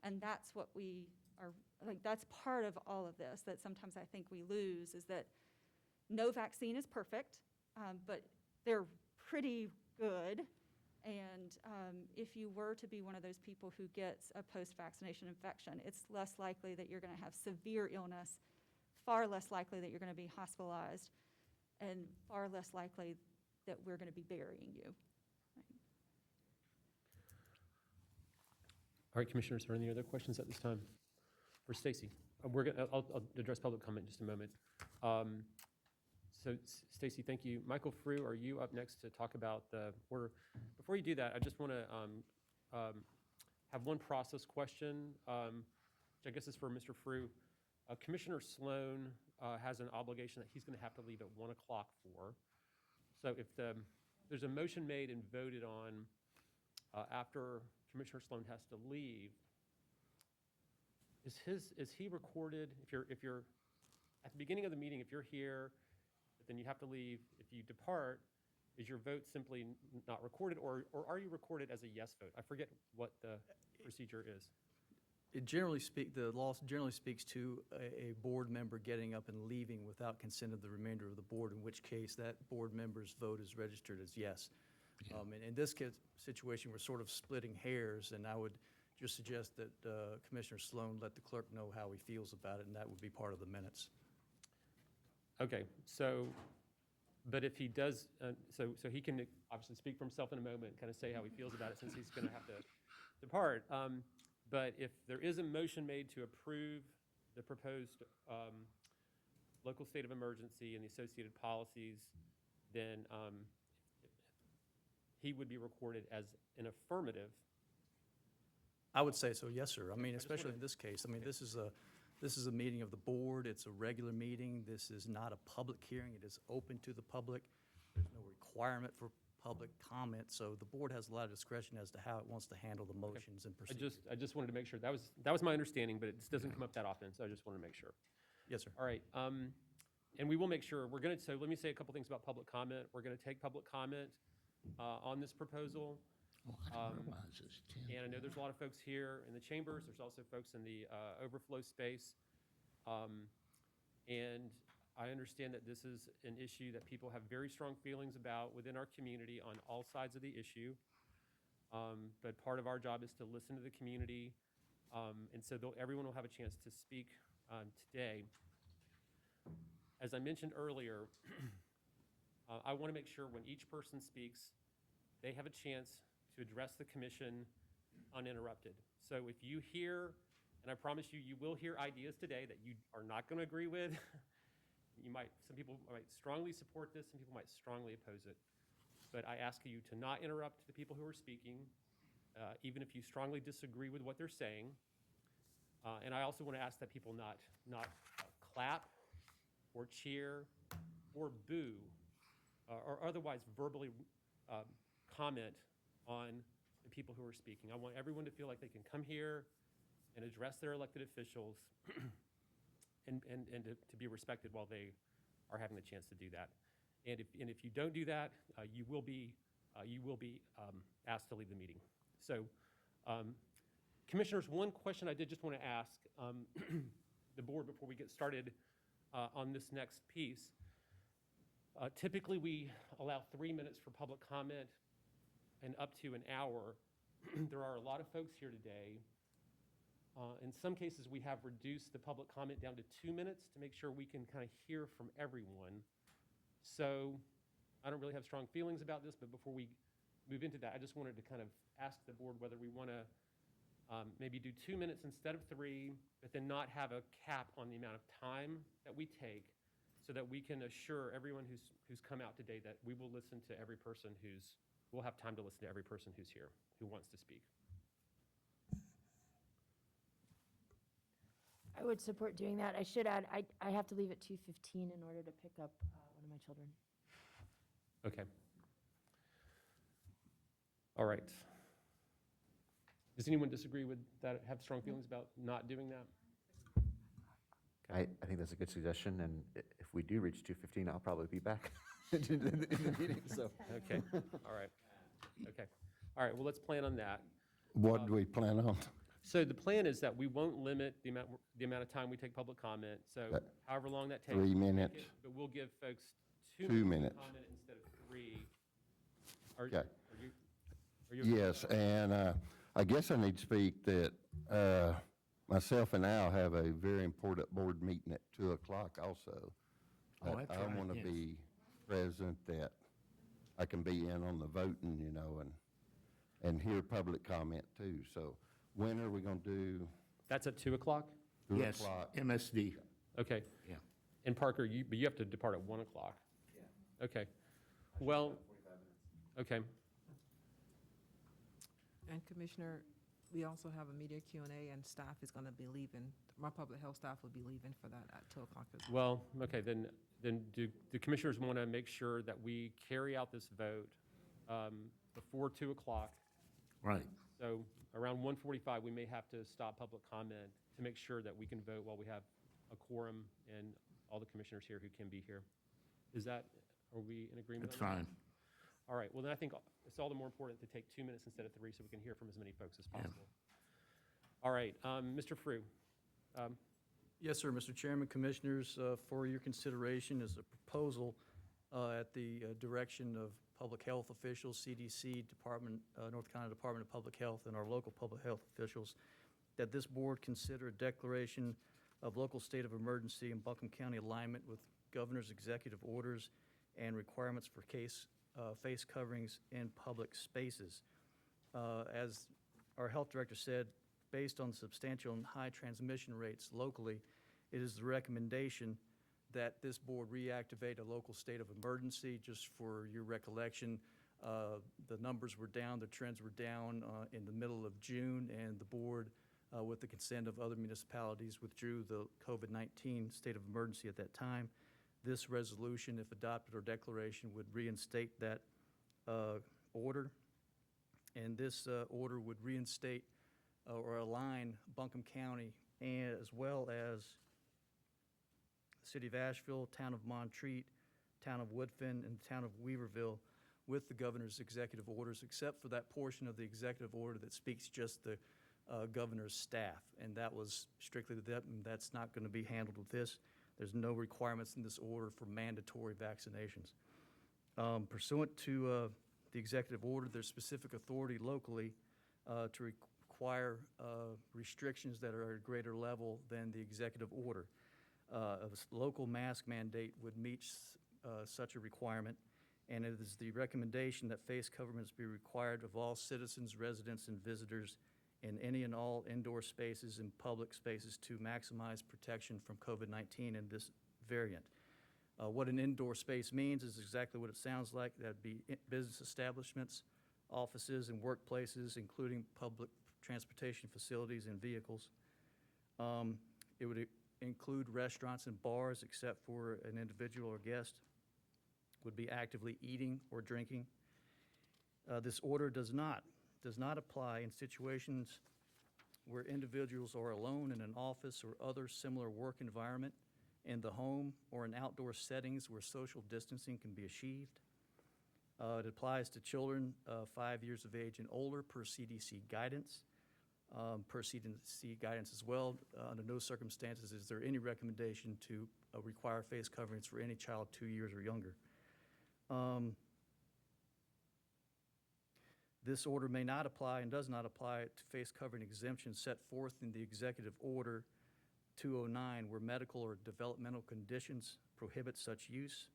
And that's what we are, that's part of all of this that sometimes I think we lose, is that no vaccine is perfect, but they're pretty good. And if you were to be one of those people who gets a post-vaccination infection, it's less likely that you're going to have severe illness, far less likely that you're going to be hospitalized, and far less likely that we're going to be burying you. All right, Commissioners, are there any other questions at this time? For Stacy? I'll address public comment in just a moment. So Stacy, thank you. Michael Frew, are you up next to talk about the order? Before you do that, I just want to have one process question, which I guess is for Mr. Frew. Commissioner Sloan has an obligation that he's going to have to leave at 1 o'clock for. So if there's a motion made and voted on after Commissioner Sloan has to leave, is he recorded? If you're at the beginning of the meeting, if you're here, but then you have to leave, if you depart, is your vote simply not recorded, or are you recorded as a yes vote? I forget what the procedure is. The law generally speaks to a board member getting up and leaving without consent of the remainder of the board, in which case that board member's vote is registered as yes. And in this situation, we're sort of splitting hairs, and I would just suggest that Commissioner Sloan let the clerk know how he feels about it, and that would be part of the minutes. Okay, so, but if he does, so he can obviously speak for himself in a moment, kind of say how he feels about it, since he's going to have to depart. But if there is a motion made to approve the proposed local state of emergency and the associated policies, then he would be recorded as an affirmative. I would say so, yes, sir. I mean, just especially wanna- in this case. I mean, this is a meeting of the board. It's a regular meeting. This is not a public hearing. It is open to the public. There's no requirement for public comment, so the board has a lot of discretion as to how it wants to handle the motions and procedures. I just wanted to make sure. That was my understanding, but it just doesn't come up that often, so I just wanted to make sure. Yes, sir. All right, and we will make sure, so let me say a couple things about public comment. We're going to take public comment on this proposal. And I know there's a lot of folks here in the chambers. There's also folks in the overflow space. And I understand that this is an issue that people have very strong feelings about within our community on all sides of the issue. But part of our job is to listen to the community. And so everyone will have a chance to speak today. As I mentioned earlier, I want to make sure when each person speaks, they have a chance to address the commission uninterrupted. So if you hear, and I promise you, you will hear ideas today that you are not going to agree with. Some people might strongly support this, some people might strongly oppose it. But I ask you to not interrupt the people who are speaking, even if you strongly disagree with what they're saying. And I also want to ask that people not clap or cheer or boo or otherwise verbally comment on the people who are speaking. I want everyone to feel like they can come here and address their elected officials and to be respected while they are having the chance to do that. And if you don't do that, you will be asked to leave the meeting. So, Commissioners, one question I did just want to ask the board before we get started on this next piece. Typically, we allow 3 minutes for public comment and up to an hour. There are a lot of folks here today. In some cases, we have reduced the public comment down to 2 minutes to make sure we can kind of hear from everyone. So I don't really have strong feelings about this, but before we move into that, I just wanted to kind of ask the board whether we want to maybe do 2 minutes instead of 3, but then not have a cap on the amount of time that we take so that we can assure everyone who's come out today that we will listen to every person we'll have time to listen to every person who's here, who wants to speak. I would support doing that. I should add, I have to leave at 2:15 in order to pick up one of my children. Okay. All right. Does anyone disagree with that, have strong feelings about not doing that? I think that's a good suggestion, and if we do reach 2:15, I'll probably be back in the meeting, so. Okay, all right. Okay. All right, well, let's plan on that. What do we plan on? So the plan is that we won't limit the amount of time we take public comment, so however long that takes. 3 we'll take minutes. it, But we'll give folks 2 2 minutes minutes. to comment instead of 3. Okay. Are you okay with Yes, that? and I guess I need to speak that myself and Al have a very important board meeting at 2 o'clock also. Oh, that's I right, want to yes. be present, that I can be in on the voting, you know, and hear public comment too. So when are we going to do That's at 2 o'clock? 2 Yes, o'clock? MSD, Okay. yeah. And Parker, but you have to depart at 1 o'clock. Yeah. Okay. Well, okay. And Commissioner, we also have a media Q&A, and staff is going to be leaving. My public health staff will be leaving for that at 2 o'clock as well. Well, okay, then do the commissioners want to make sure that we carry out this vote before 2 o'clock? Right. So around 1:45, we may have to stop public comment to make sure that we can vote while we have a quorum and all the commissioners here who can be here. Are we in agreement That's on that? fine. All right, well, then I think it's all the more important to take 2 minutes instead of 3 so we can hear from as many folks as Yeah. possible. All right, Mr. Frew. Yes, sir, Mr. Chairman, Commissioners, for your consideration is a proposal at the direction of public health officials, CDC, North Carolina Department of Public Health, and our local public health officials, that this board consider a declaration of local state of emergency in Buncombe County alignment with governor's executive orders and requirements for face coverings in public spaces. As our health director said, based on substantial and high transmission rates locally, it is the recommendation that this board reactivate a local state of emergency. Just for your recollection, the numbers were down, the trends were down in the middle of June, and the board, with the consent of other municipalities, withdrew the COVID-19 state of emergency at that time. This resolution, if adopted, or declaration, would reinstate that order, and this order would reinstate or align Buncombe County, and as well as the city of Asheville, town of Montreat, town of Woodfin, and the town of Weaverville with the governor's executive orders, except for that portion of the executive order that speaks just the governor's staff. And that was strictly that, and that's not going to be handled with this. There's no requirements in this order for mandatory vaccinations. Pursuant to the executive order, there's specific authority locally to require restrictions that are at a greater level than the executive order. A local mask mandate would meet such a requirement, and it is the recommendation that face coverings be required of all citizens, residents, and visitors in any and all indoor spaces and public spaces to maximize protection from COVID-19 and this variant. What an indoor space means is exactly what it sounds like. That'd be business establishments, offices, and workplaces, including public transportation facilities and vehicles. It would include restaurants and bars, except for an individual or guest would be actively eating or drinking. This order does not apply in situations where individuals are alone in an office or other similar work environment, in the home, or in outdoor settings where social distancing can be achieved. It applies to children 5 years of age and older per CDC guidance. Per CDC guidance as well, under no circumstances is there any recommendation to require face coverings for any child 2 years or younger. This order may not apply and does not apply to face covering exemptions set forth in the Executive Order 209, where medical or developmental conditions prohibit such use.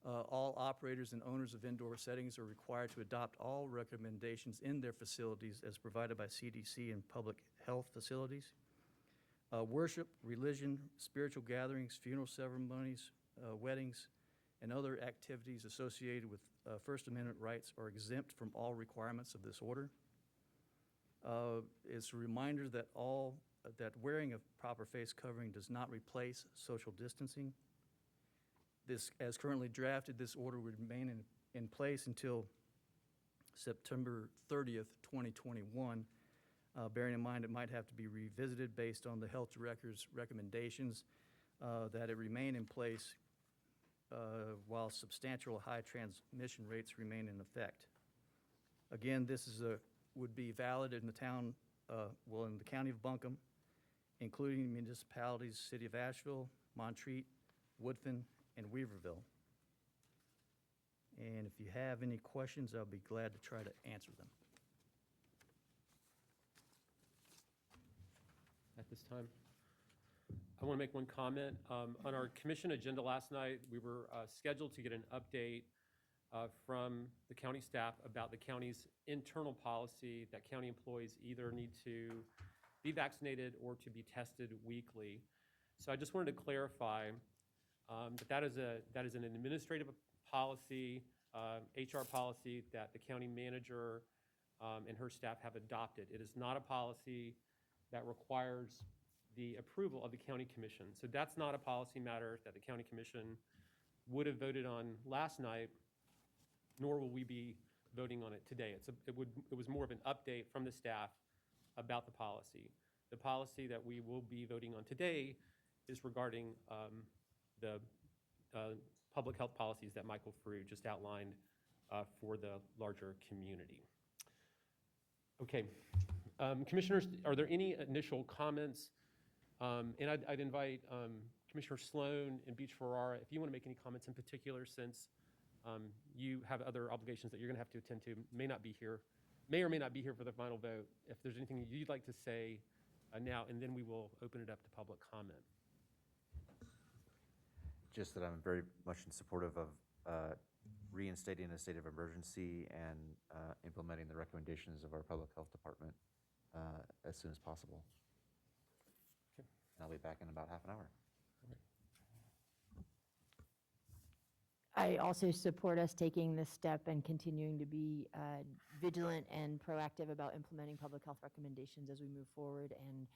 All operators and owners of indoor settings are required to adopt all recommendations in their facilities as provided by CDC and public health facilities. Worship, religion, spiritual gatherings, funeral ceremonies, weddings, and other activities associated with First Amendment rights are exempt from all requirements of this order. It's a reminder that that wearing a proper face covering does not replace social distancing. This, as currently drafted, this order would remain in place until September 30th, 2021, bearing in mind it might have to be revisited based on the health director's recommendations that it remain in place while substantial high transmission rates remain in effect. Again, this would be valid in the town, in the county of Buncombe, including municipalities, City of Asheville, Montreat, Woodfin, and Weaverville. And if you have any questions, I'll be glad to try to answer them. At this time, I want to make one comment. On our commission agenda last night, we were scheduled to get an update from the county staff about the county's internal policy that county employees either need to be vaccinated or to be tested weekly. So I just wanted to clarify that is an administrative policy, HR policy that the county manager and her staff have adopted. It is not a policy that requires the approval of the county commission. So that's not a policy matter that the county commission would have voted on last night, nor will we be voting on it today. It was more of an update from the staff about the policy. The policy that we will be voting on today is regarding the public health policies that Michael Frew just outlined for the larger community. Okay, commissioners, are there any initial comments? And I'd invite Commissioner Sloan and Beach Ferrara, if you want to make any comments in particular, since you have other obligations that you're going to have to attend to, may or may not be here for the final vote. If there's anything you'd like to say now, and then we will open it up to public comment. Just that I'm very much in supportive of reinstating a state of emergency and implementing the recommendations of our public health department as soon as possible. Okay. And I'll be back in about half an hour. I also support us taking this step and continuing to be vigilant and proactive about implementing public health recommendations as we move forward, and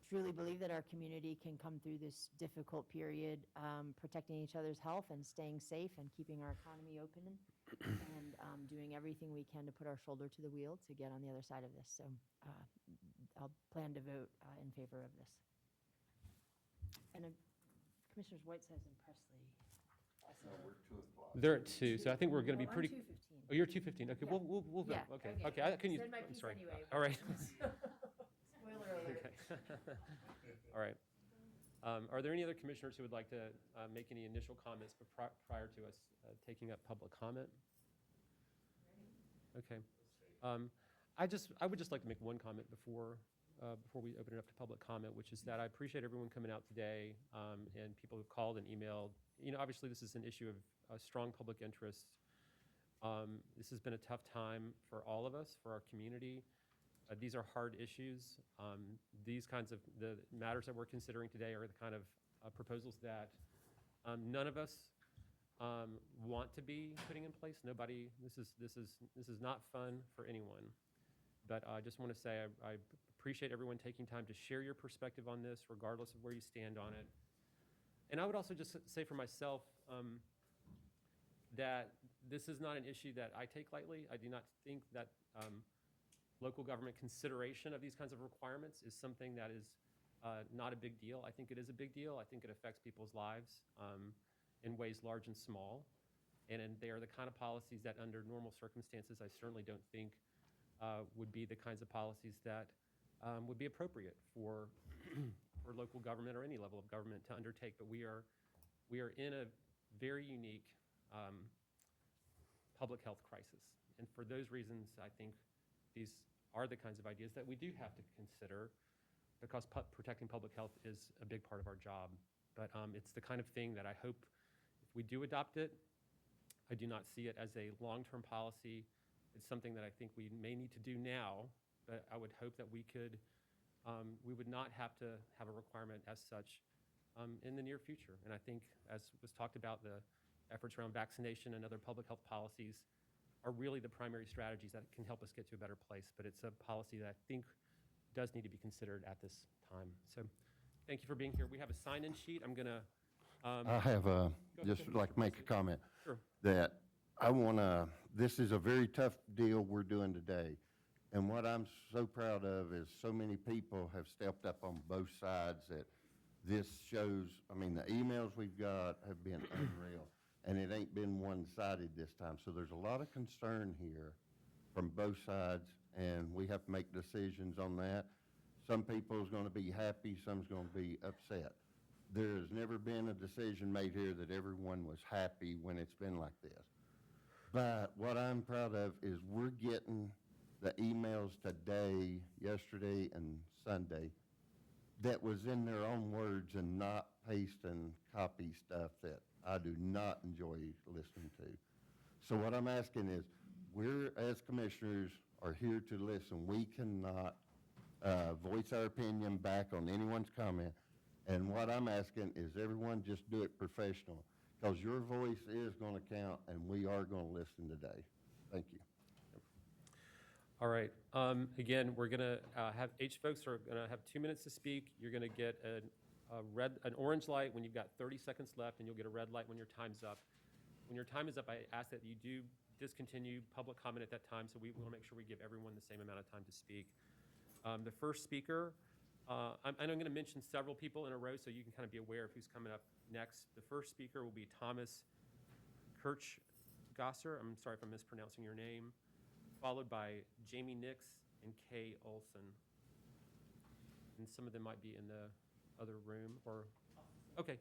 truly believe that our community can come through this difficult period protecting each other's health and staying safe and keeping our economy open and doing everything we can to put our shoulder to the wheel to get on the other side of this. So I'll plan to vote in favor of this. And Commissioners Whitesides and Presley. They're at 2, so I think we're going to be Well, pretty. I'm 2:15. Oh, you're 2:15. Okay, Yeah. we'll vote. Yeah, Okay, okay. okay. I couldn't. Said my I'm piece sorry. anyway. All right. Spoiler alert. Okay. All right. Are there any other commissioners who would like to make any initial comments prior to us taking up public comment? Okay. I would just like to make one comment before we open it up to public comment, which is that I appreciate everyone coming out today and people who've called and emailed. You know, obviously this is an issue of strong public interest. This has been a tough time for all of us, for our community. These are hard issues. These kinds of the matters that we're considering today are the kind of proposals that none of us want to be putting in place. Nobody. This is not fun for anyone. But I just want to say I appreciate everyone taking time to share your perspective on this, regardless of where you stand on it. And I would also just say for myself that this is not an issue that I take lightly. I do not think that local government consideration of these kinds of requirements is something that is not a big deal. I think it is a big deal. I think it affects people's lives in ways large and small. And they are the kind of policies that under normal circumstances, I certainly don't think would be the kinds of policies that would be appropriate for local government or any level of government to undertake. But we are in a very unique public health crisis. And for those reasons, I think these are the kinds of ideas that we do have to consider, because protecting public health is a big part of our job. But it's the kind of thing that I hope if we do adopt it, I do not see it as a long-term policy. It's something that I think we may need to do now, but I would hope that we would not have to have a requirement as such in the near future. And I think, as was talked about, the efforts around vaccination and other public health policies are really the primary strategies that can help us get to a better place. But it's a policy that I think does need to be considered at this time. So thank you for being here. We have a sign-in sheet. I'm going to I have just like to make a comment. Sure. That this is a very tough deal we're doing today. And what I'm so proud of is so many people have stepped up on both sides that this shows, I mean, the emails we've got have been unreal. And it ain't been one-sided this time. So there's a lot of concern here from both sides, and we have to make decisions on that. Some people's going to be happy, some's going to be upset. There has never been a decision made here that everyone was happy when it's been like this. But what I'm proud of is we're getting the emails today, yesterday, and Sunday that was in their own words and not paste and copy stuff that I do not enjoy listening to. So what I'm asking is, we're, as commissioners, are here to listen. We cannot voice our opinion back on anyone's comment. And what I'm asking is everyone just do it professional, because your voice is going to count, and we are going to listen today. Thank you. All right. Again, we're going to have each folks are going to have 2 minutes to speak. You're going to get an orange light when you've got 30 seconds left, and you'll get a red light when your time's up. When your time is up, I ask that you do discontinue public comment at that time, so we want to make sure we give everyone the same amount of time to speak. The first speaker, I'm going to mention several people in a row so you can kind of be aware of who's coming up next. The first speaker will be Thomas Kirchgasser. I'm sorry if I'm mispronouncing your name. Followed by Jamie Nix and Kay Olson. And some of them might be in the other room or, okay.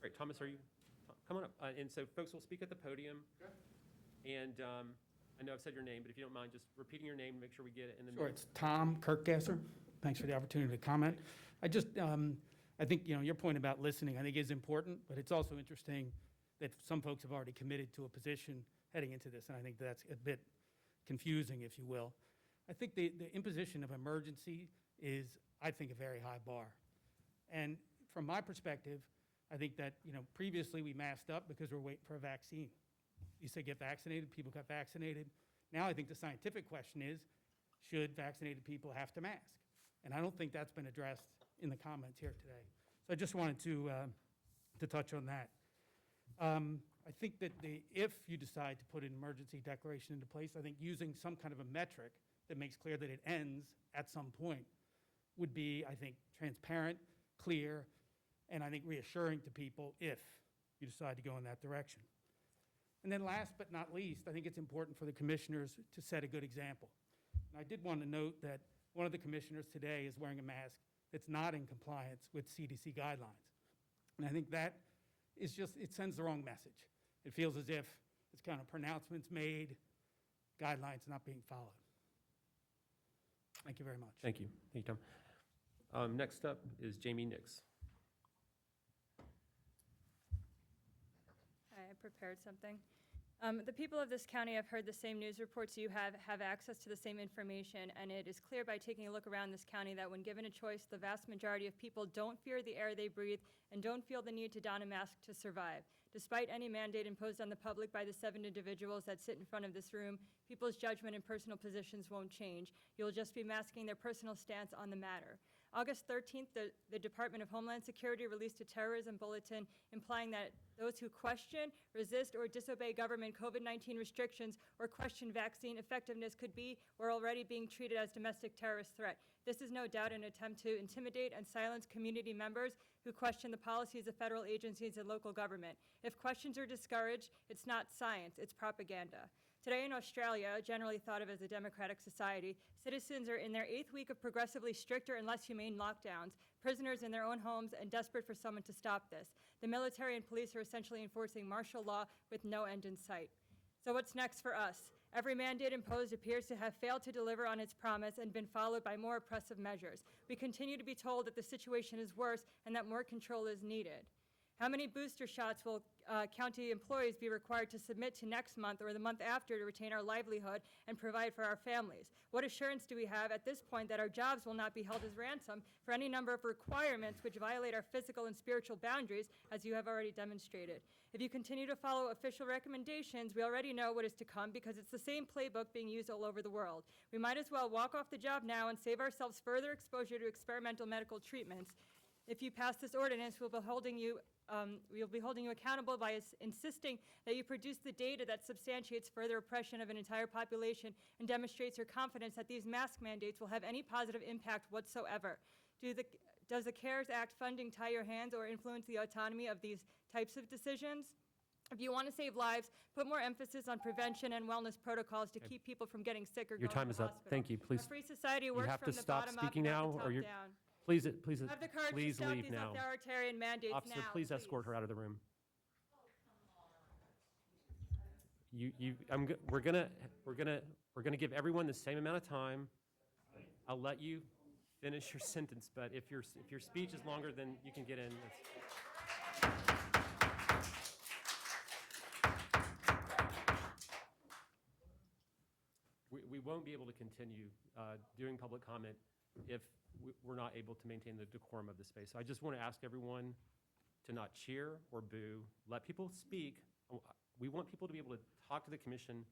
Great, Thomas, are you, come on up. And so folks will speak at the podium. Sure. And I know I've said your name, but if you don't mind just repeating your name, make sure we get it in the Sure, minutes. it's Tom Kirkgasser. Thanks for the opportunity to comment. I just, I think, your point about listening, I think is important, but it's also interesting that some folks have already committed to a position heading into this, and I think that's a bit confusing, if you will. I think the imposition of emergency is, I think, a very high bar. And from my perspective, I think that, previously we masked up because we're waiting for a vaccine. You say get vaccinated, people got vaccinated. Now I think the scientific question is, should vaccinated people have to mask? And I don't think that's been addressed in the comments here today. So I just wanted to touch on that. I think that if you decide to put an emergency declaration into place, I think using some kind of a metric that makes clear that it ends at some point would be, I think, transparent, clear, and I think reassuring to people if you decide to go in that direction. And then last but not least, I think it's important for the commissioners to set a good example. And I did want to note that one of the commissioners today is wearing a mask that's not in compliance with CDC guidelines. And I think that is just, it sends the wrong message. It feels as if it's kind of pronouncements made, guidelines not being followed. Thank you very much. Thank you. Thank you, Tom. Next up is Jamie Nix. Hi, I prepared something. The people of this county have heard the same news reports you have access to the same information, and it is clear by taking a look around this county that when given a choice, the vast majority of people don't fear the air they breathe and don't feel the need to don a mask to survive. Despite any mandate imposed on the public by the 7 individuals that sit in front of this room, people's judgment and personal positions won't change. You'll just be masking their personal stance on the matter. August 13th, the Department of Homeland Security released a terrorism bulletin implying that those who question, resist, or disobey government COVID-19 restrictions or question vaccine effectiveness could be or already being treated as domestic terrorist threat. This is no doubt an attempt to intimidate and silence community members who question the policies of federal agencies and local government. If questions are discouraged, it's not science, it's propaganda. Today in Australia, generally thought of as a democratic society, citizens are in their 8th week of progressively stricter and less humane lockdowns, prisoners in their own homes and desperate for someone to stop this. The military and police are essentially enforcing martial law with no end in sight. So what's next for us? Every mandate imposed appears to have failed to deliver on its promise and been followed by more oppressive measures. We continue to be told that the situation is worse and that more control is needed. How many booster shots will county employees be required to submit to next month or the month after to retain our livelihood and provide for our families? What assurance do we have at this point that our jobs will not be held as ransom for any number of requirements which violate our physical and spiritual boundaries, as you have already demonstrated? If you continue to follow official recommendations, we already know what is to come because it's the same playbook being used all over the world. We might as well walk off the job now and save ourselves further exposure to experimental medical treatments. If you pass this ordinance, we'll be holding you accountable by insisting that you produce the data that substantiates further oppression of an entire population and demonstrates your confidence that these mask mandates will have any positive impact whatsoever. Does the CARES Act funding tie your hands or influence the autonomy of these types of decisions? If you want to save lives, put more emphasis on prevention and wellness protocols to keep people from getting sick or Your going time to is the up. hospital. Thank you. Please, A free society you works have from to the stop bottom speaking up, now, not the top or you're, down. please Have the courage to please stop leave these now. authoritarian mandates Officer, now. please escort her out of the room. We're gonna give everyone the same amount of time. I'll let you finish your sentence, but if your speech is longer than you can get in, we won't be able to continue doing public comment if we're not able to maintain the decorum of the space. So I just want to ask everyone to not cheer or boo. Let people speak. We want people to be able to talk to the commission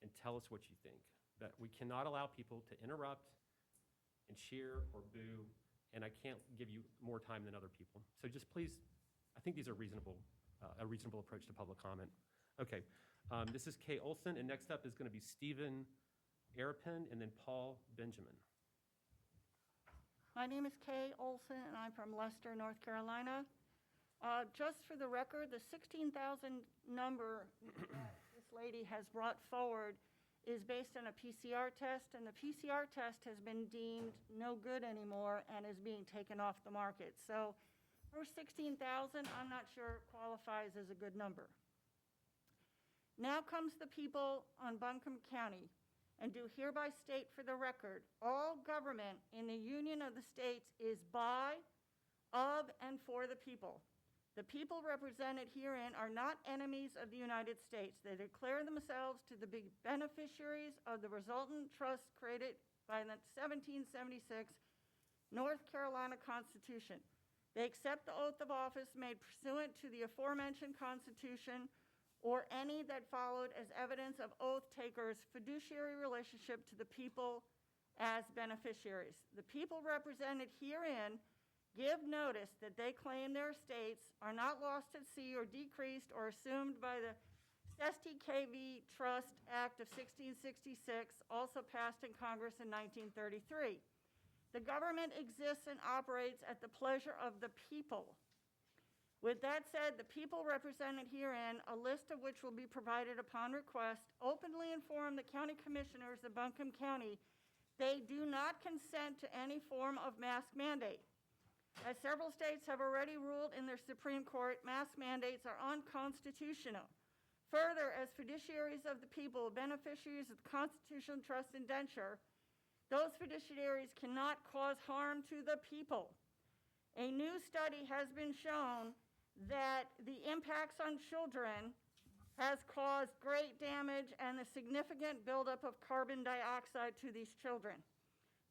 and tell us what you think. But we cannot allow people to interrupt and cheer or boo, and I can't give you more time than other people. So just please, I think these are a reasonable approach to public comment. Okay, this is Kay Olson, and next up is going to be Stephen Arapin and then Paul Benjamin. My name is Kay Olson, and I'm from Leicester, North Carolina. Just for the record, the 16,000 number that this lady has brought forward is based on a PCR test, and the PCR test has been deemed no good anymore and is being taken off the market. So for 16,000, I'm not sure it qualifies as a good number. Now comes the people on Buncombe County, and do hereby state for the record, all government in the Union of the States is by, of, and for the people. The people represented herein are not enemies of the United States. They declare themselves to be beneficiaries of the resultant trust created by the 1776 North Carolina Constitution. They accept the oath of office made pursuant to the aforementioned Constitution or any that followed as evidence of oath takers' fiduciary relationship to the people as beneficiaries. The people represented herein give notice that they claim their estates are not lost at sea or decreased or assumed by the STKV Trust Act of 1666, also passed in Congress in 1933. The government exists and operates at the pleasure of the people. With that said, the people represented herein, a list of which will be provided upon request, openly inform the county commissioners of Buncombe County they do not consent to any form of mask mandate. As several states have already ruled in their Supreme Court, mask mandates are unconstitutional. Further, as fiduciaries of the people, beneficiaries of the Constitutional Trust indenture, those fiduciaries cannot cause harm to the people. A new study has been shown that the impacts on children has caused great damage and a significant buildup of carbon dioxide to these children.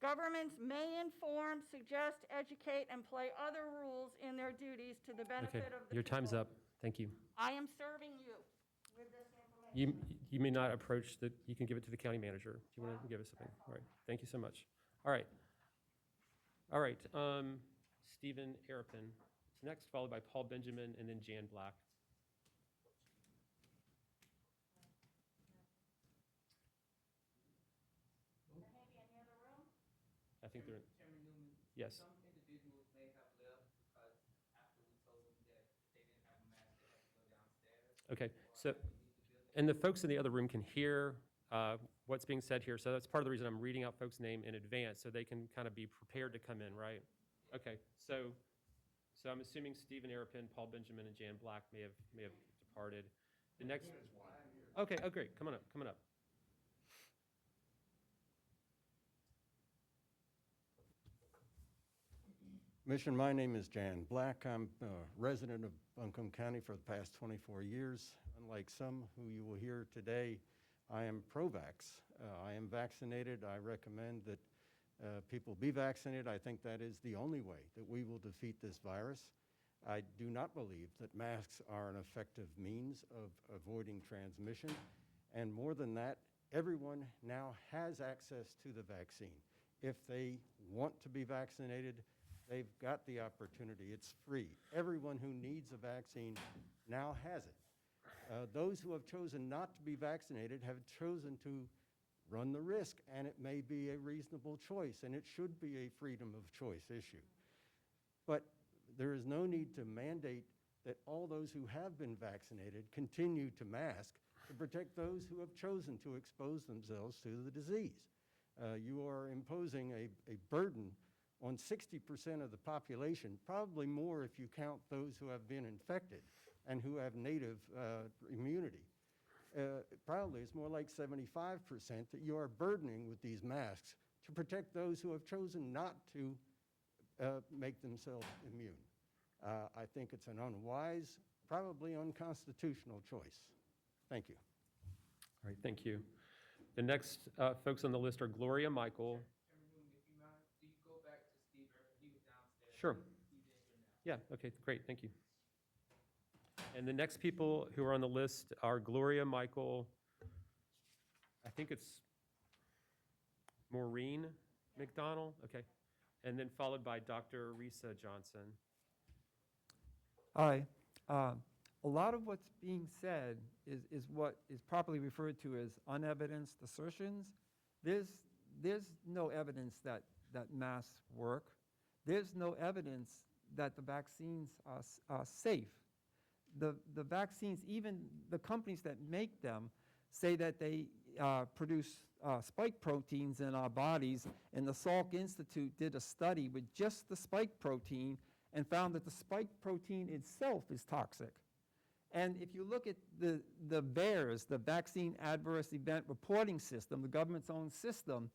Governments may inform, suggest, educate, and play other rules in their duties to the benefit Okay, of the your people. time's up. Thank you. I am serving you with this information. You may not approach you can give it to the county manager. Do you want to give us something? All right, thank you so much. All right. Stephen Arapin is next, followed by Paul Benjamin and then Jan Black. I think they're, yes. Some individuals may have left because after we told them that if they didn't have a mask, they had to go downstairs. Okay, so, and the folks in the other room can hear what's being said here, so that's part of the reason I'm reading out folks' name in advance, so they can kind of be prepared to come in, right? Okay, so I'm assuming Stephen Arapin, Paul Benjamin, and Jan Black may have departed. The next, okay, oh great, coming up. Commissioner, my name is Jan Black. I'm a resident of Buncombe County for the past 24 years. Unlike some who you will hear today, I am pro-vax. I am vaccinated. I recommend that people be vaccinated. I think that is the only way that we will defeat this virus. I do not believe that masks are an effective means of avoiding transmission. And more than that, everyone now has access to the vaccine. If they want to be vaccinated, they've got the opportunity. It's free. Everyone who needs a vaccine now has it. Those who have chosen not to be vaccinated have chosen to run the risk, and it may be a reasonable choice, and it should be a freedom of choice issue. But there is no need to mandate that all those who have been vaccinated continue to mask to protect those who have chosen to expose themselves to the disease. You are imposing a burden on 60% of the population, probably more if you count those who have been infected and who have native immunity. Probably it's more like 75% that you are burdening with these masks to protect those who have chosen not to make themselves immune. I think it's an unwise, probably unconstitutional choice. Thank you. All right, thank you. The next folks on the list are Gloria Michael. Chairman Newman, if you mind, do you go back to Steve earlier? He was downstairs. Sure. He's in here now. Yeah, okay, great, thank you. And the next people who are on the list are Gloria Michael, I think it's Maureen McDonald, okay, and then followed by Dr. Risa Johnson. Hi. A lot of what's being said is what is properly referred to as unevidenced assertions. There's no evidence that masks work. There's no evidence that the vaccines are safe. The vaccines, even the companies that make them, say that they produce spike proteins in our bodies, and the Salk Institute did a study with just the spike protein and found that the spike protein itself is toxic. And if you look at the VAERS, the Vaccine Adverse Event Reporting System, the government's own system,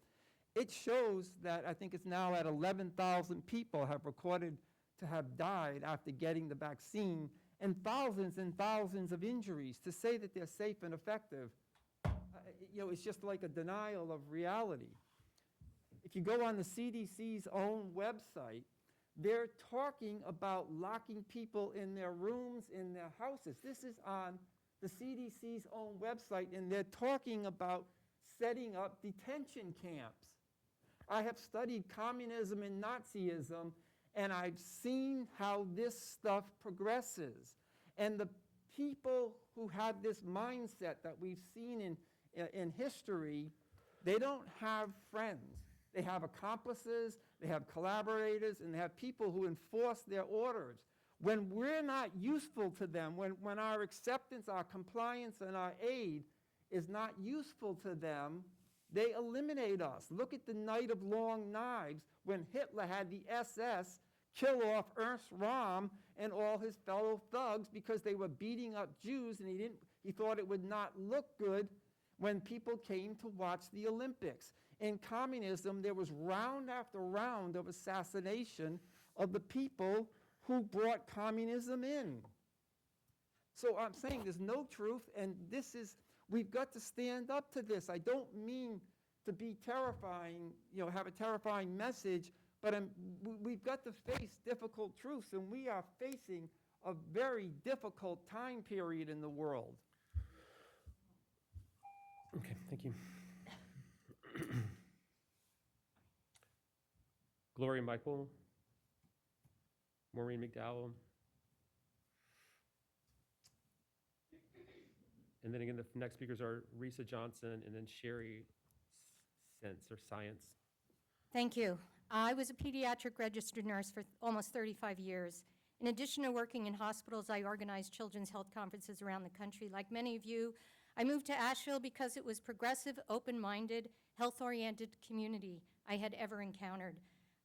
it shows that I think it's now at 11,000 people have recorded to have died after getting the vaccine, and thousands of injuries. To say that they're safe and effective, it's just like a denial of reality. If you go on the CDC's own website, they're talking about locking people in their rooms, in their houses. This is on the CDC's own website, and they're talking about setting up detention camps. I have studied communism and Nazism, and I've seen how this stuff progresses. And the people who have this mindset that we've seen in history, they don't have friends. They have accomplices, they have collaborators, and they have people who enforce their orders. When we're not useful to them, when our acceptance, our compliance, and our aid is not useful to them, they eliminate us. Look at the Night of Long Knives when Hitler had the SS kill off Ernst Röhm and all his fellow thugs because they were beating up Jews, and he thought it would not look good when people came to watch the Olympics. In communism, there was round after round of assassination of the people who brought communism in. So I'm saying there's no truth, and we've got to stand up to this. I don't mean to be terrifying, have a terrifying message, but we've got to face difficult truths, and we are facing a very difficult time period in the world. Okay, thank you. Gloria Michael, Maureen McDowell. And then again, the next speakers are Risa Johnson and then Sherry Science. Thank you. I was a pediatric registered nurse for almost 35 years. In addition to working in hospitals, I organized children's health conferences around the country. Like many of you, I moved to Asheville because it was progressive, open-minded, health-oriented community I had ever encountered.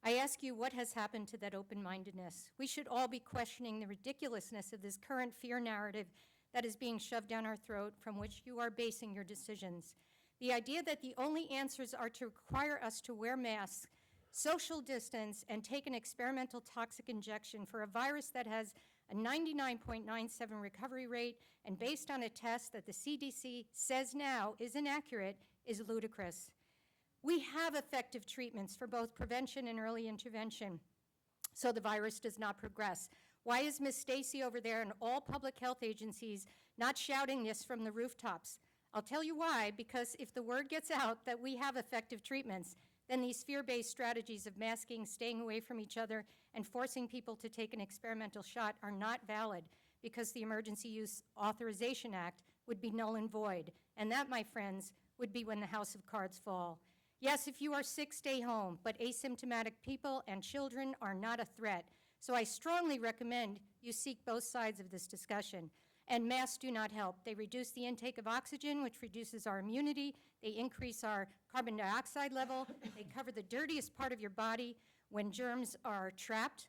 I ask you, what has happened to that open-mindedness? We should all be questioning the ridiculousness of this current fear narrative that is being shoved down our throat, from which you are basing your decisions. The idea that the only answers are to require us to wear masks social distance, and take an experimental toxic injection for a virus that has a 99.97 recovery rate, and based on a test that the CDC says now is inaccurate, is ludicrous. We have effective treatments for both prevention and early intervention, so the virus does not progress. Why is Ms. Stacy over there and all public health agencies not shouting this from the rooftops? I'll tell you why, because if the word gets out that we have effective treatments, then these fear-based strategies of masking, staying away from each other, and forcing people to take an experimental shot are not valid, because the Emergency Use Authorization Act would be null and void. And that, my friends, would be when the house of cards fall. Yes, if you are sick, stay home, but asymptomatic people and children are not a threat. So I strongly recommend you seek both sides of this discussion. And masks do not help. They reduce the intake of oxygen, which reduces our immunity. They increase our carbon dioxide level. They cover the dirtiest part of your body when germs are trapped.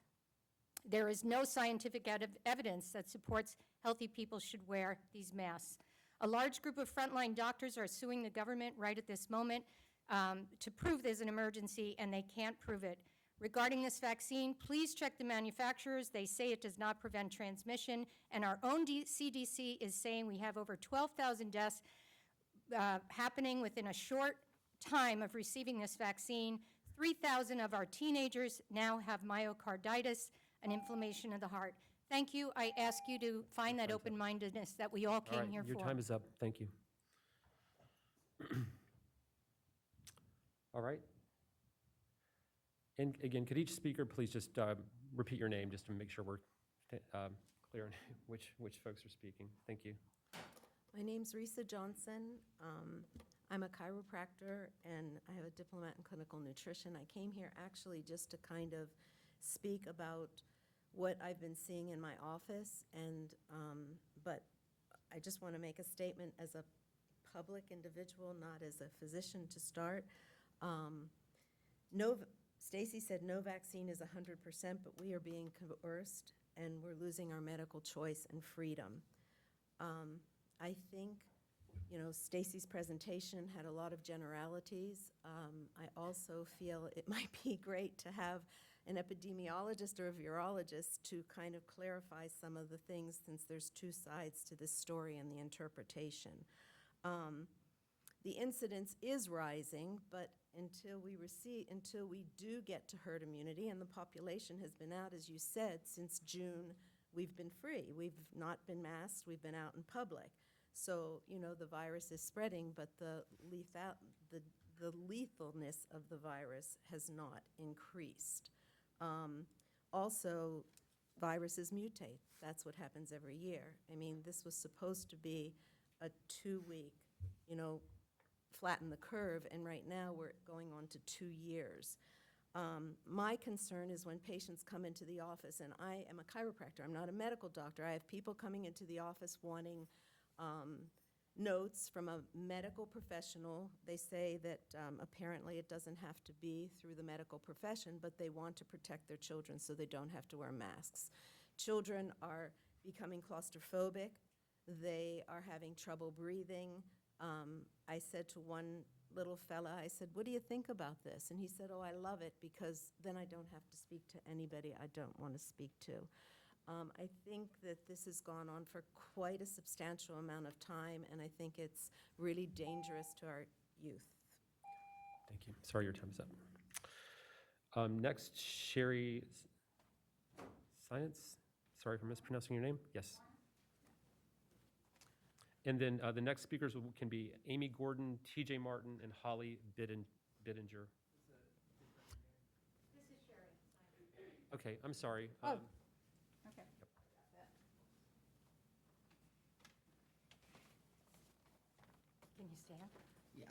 There is no scientific evidence that supports healthy people should wear these masks. A large group of frontline doctors are suing the government right at this moment to prove there's an emergency, and they can't prove it. Regarding this vaccine, please check the manufacturers. They say it does not prevent transmission, and our own CDC is saying we have over 12,000 deaths happening within a short time of receiving this vaccine. 3,000 of our teenagers now have myocarditis, an inflammation of the heart. Thank you. I ask you to find that open-mindedness that we all came here for. Your time is up. Thank you. All right. And again, could each speaker please just repeat your name just to make sure we're clear on which folks are speaking. Thank you. My name's Risa Johnson. I'm a chiropractor and I have a diplomate in clinical nutrition. I came here actually just to kind of speak about what I've been seeing in my office, and but I just want to make a statement as a public individual, not as a physician to start. Stacy said no vaccine is 100%, but we are being coerced and we're losing our medical choice and freedom. I think, you know, Stacy's presentation had a lot of generalities. I also feel it might be great to have an epidemiologist or a virologist to kind of clarify some of the things, since there's two sides to this story and the interpretation. The incidence is rising, but until we do get to herd immunity, and the population has been out, as you said, since June, we've been free. We've not been masked, we've been out in public. So, you know, the virus is spreading, but the lethalness of the virus has not increased. Also, viruses mutate. That's what happens every year. I mean, this was supposed to be a 2-week, you know, flatten the curve, and right now we're going on to 2 years. My concern is when patients come into the office, and I am a chiropractor, I'm not a medical doctor. I have people coming into the office wanting notes from a medical professional. They say that apparently it doesn't have to be through the medical profession, but they want to protect their children so they don't have to wear masks. Children are becoming claustrophobic. They are having trouble breathing. I said to one little fella, I said, "What do you think about this?" And he said, "Oh, I love it, because then I don't have to speak to anybody I don't want to speak to." I think that this has gone on for quite a substantial amount of time, and I think it's really dangerous to our youth. Thank you. Sorry, your time's up. Next, Sherry Science. Sorry for mispronouncing your name. Yes. And then the next speakers can be Amy Gordon, TJ Martin, and Holly Biddinger. This is Sherry. Okay, I'm sorry. Okay. Can you stand? Yeah.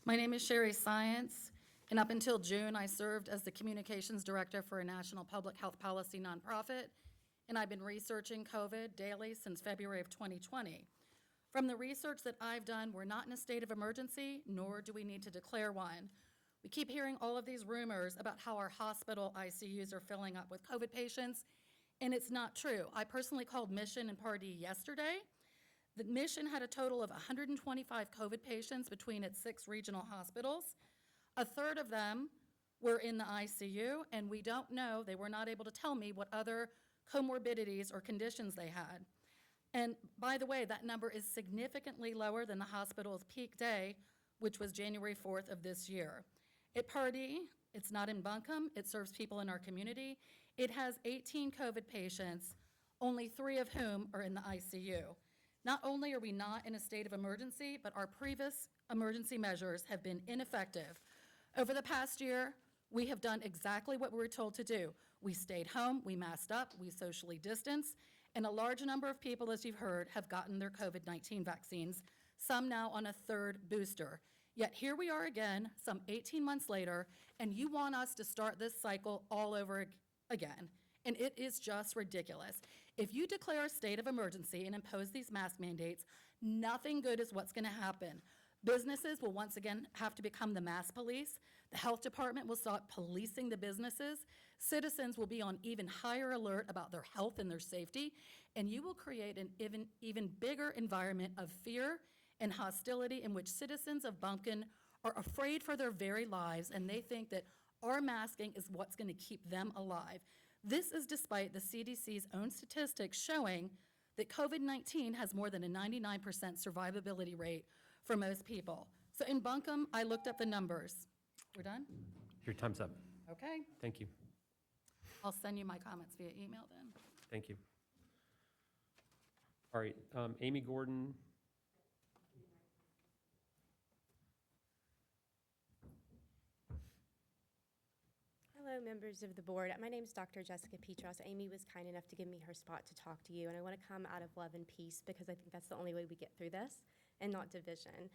My name is Sherry Science, and up until June, I served as the Communications Director for a national public health policy nonprofit, and I've been researching COVID daily since February of 2020. From the research that I've done, we're not in a state of emergency, nor do we need to declare one. We keep hearing all of these rumors about how our hospital ICUs are filling up with COVID patients, and it's not true. I personally called Mission and Pardee yesterday. The Mission had a total of 125 COVID patients between its 6 regional hospitals. A third of them were in the ICU, and we don't know, they were not able to tell me what other comorbidities or conditions they had. And by the way, that number is significantly lower than the hospital's peak day, which was January 4th of this year. At Pardee, it's not in Buncombe, it serves people in our community. It has 18 COVID patients, only 3 of whom are in the ICU. Not only are we not in a state of emergency, but our previous emergency measures have been ineffective. Over the past year, we have done exactly what we were told to do. We stayed home, we masked up, we socially distanced, and a large number of people, as you've heard, have gotten their COVID-19 vaccines, some now on a 3rd booster. Yet here we are again, some 18 months later, and you want us to start this cycle all over again. And it is just ridiculous. If you declare a state of emergency and impose these mask mandates, nothing good is what's going to happen. Businesses will once again have to become the mask police. The health department will start policing the businesses. Citizens will be on even higher alert about their health and their safety. And you will create an even bigger environment of fear and hostility in which citizens of Bumpkin are afraid for their very lives, and they think that our masking is what's going to keep them alive. This is despite the CDC's own statistics showing that COVID-19 has more than a 99% survivability rate for most people. So in Buncombe, I looked up the numbers. We're done? Your time's up. Okay. Thank you. I'll send you my comments via email then. Thank you. All right, Amy Gordon. Hello, members of the board. My name is Dr. Jessica Petros. Amy was kind enough to give me her spot to talk to you, and I want to come out of love and peace because I think that's the only way we get through this and not division.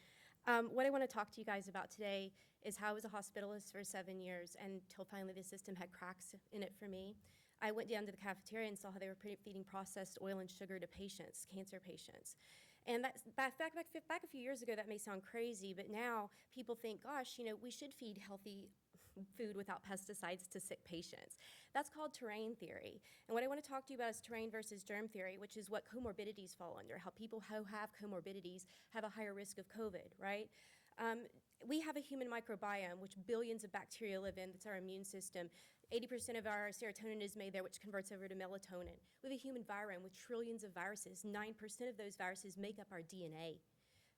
What I want to talk to you guys about today is how I was a hospitalist for 7 years until finally the system had cracks in it for me. I went down to the cafeteria and saw how they were feeding processed oil and sugar to patients, cancer patients. And back a few years ago, that may sound crazy, but now people think, gosh, you know, we should feed healthy food without pesticides to sick patients. That's called terrain theory. And what I want to talk to you about is terrain versus germ theory, which is what comorbidities fall under, how people who have comorbidities have a higher risk of COVID, right? We have a human microbiome, which billions of bacteria live in. That's our immune system. 80% of our serotonin is made there, which converts over to melatonin. We have a human virome with trillions of viruses. 9% of those viruses make up our DNA,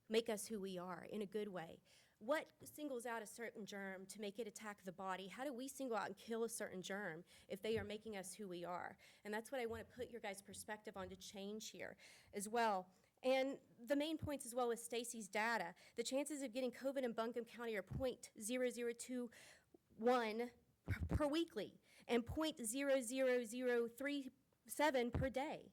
make us who we are in a good way. What singles out a certain germ to make it attack the body? How do we single out and kill a certain germ if they are making us who we are? And that's what I want to put your guys' perspective on to change here as well. And the main points as well with Stacy's data, the chances of getting COVID in Buncombe County are 0.0021 per weekly and 0.00037 per day.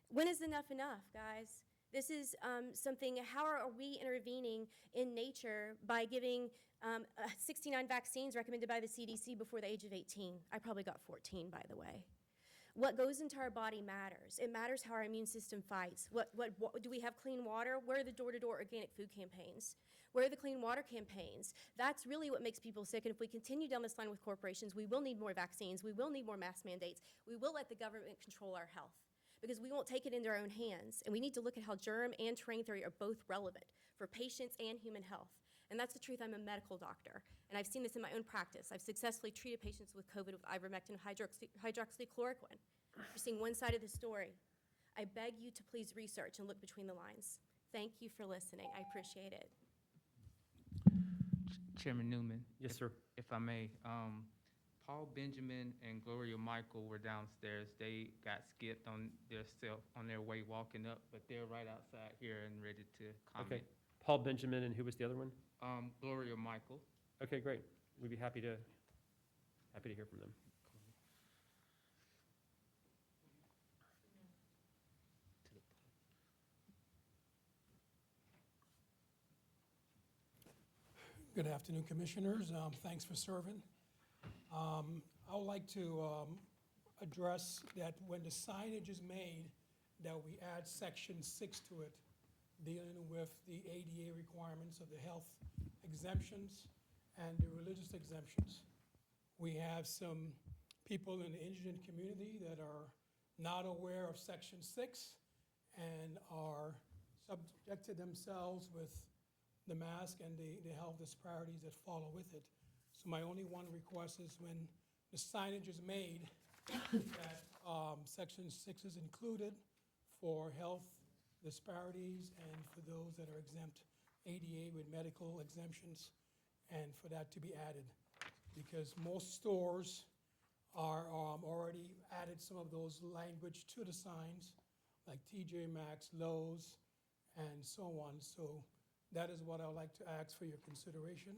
When is enough, guys? This is something, how are we intervening in nature by giving 69 vaccines recommended by the CDC before the age of 18? I probably got 14, by the way. What goes into our body matters. It matters how our immune system fights. What do we have clean water? Where are the door-to-door organic food campaigns? Where are the clean water campaigns? That's really what makes people sick. And if we continue down this line with corporations, we will need more vaccines. We will need more mask mandates. We will let the government control our health, because we won't take it into our own hands. And we need to look at how germ and terrain theory are both relevant for patients and human health. And that's the truth. I'm a medical doctor, and I've seen this in my own practice. I've successfully treated patients with COVID with ivermectin and hydroxychloroquine. You're seeing one side of the story. I beg you to please research and look between the lines. Thank you for listening. I appreciate it. Chairman Newman. Yes, sir. If I may, Paul Benjamin and Gloria Michael were downstairs. They got skipped on their way walking up, but they're right outside here and ready to comment. Okay. Paul Benjamin, and who was the other one? Gloria Michael. Okay, great. We'd be happy to hear from them. Good afternoon, Commissioners. Thanks for serving. I would like to address that when the signage is made, that we add Section 6 to it, dealing with the ADA requirements of the health exemptions and the religious exemptions. We have some people in the indigent community that are not aware of Section 6 and are subjected themselves with the mask and the health disparities that follow with it. So my only one request is when the signage is made, that Section 6 is included for health disparities and for those that are exempt ADA with medical exemptions, and for that to be added. Because most stores are already added some of those language to the signs, like TJ Maxx, Lowe's, and so on. So that is what I would like to ask for your consideration.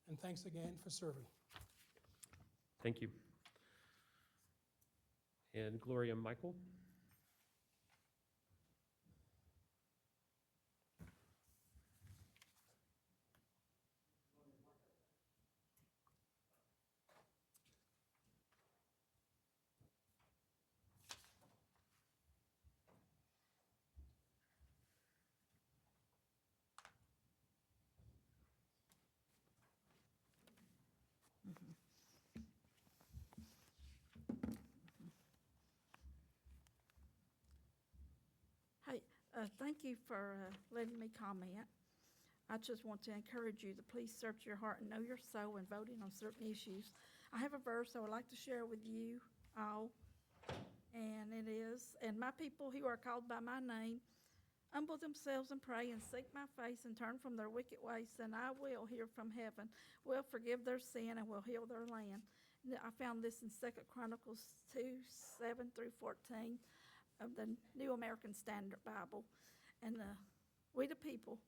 And thanks again for serving. Thank you. And Gloria Michael? Hey, thank you for letting me comment. I just want to encourage you to please search your heart and know your soul when voting on certain issues. I have a verse I would like to share with you all, and it is, "And my people who are called by my name humble themselves and pray and seek my face and turn from their wicked ways, then I will hear from heaven, will forgive their sin, and will heal their land." I found this in 2 Chronicles 2:7-14 of the New American Standard Bible. And we the people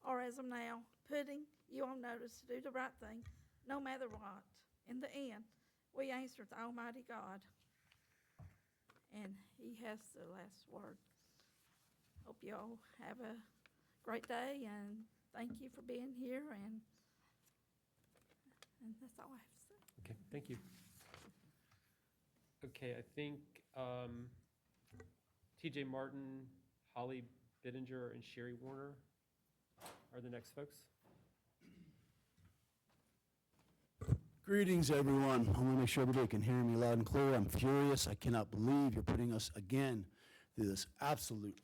are, as of now, putting you on notice to do the right thing, no matter what. In the end, we answer to Almighty God, and He has the last word. Hope you all have a great day, and thank you for being here, and that's all I have to say. Okay, thank you. Okay, I think TJ Martin, Holly Bittinger, and Sherry Warner are the next folks. Greetings, everyone. I want to make sure everybody can hear me loud and clear. I'm furious. I cannot believe you're putting us again through this absolute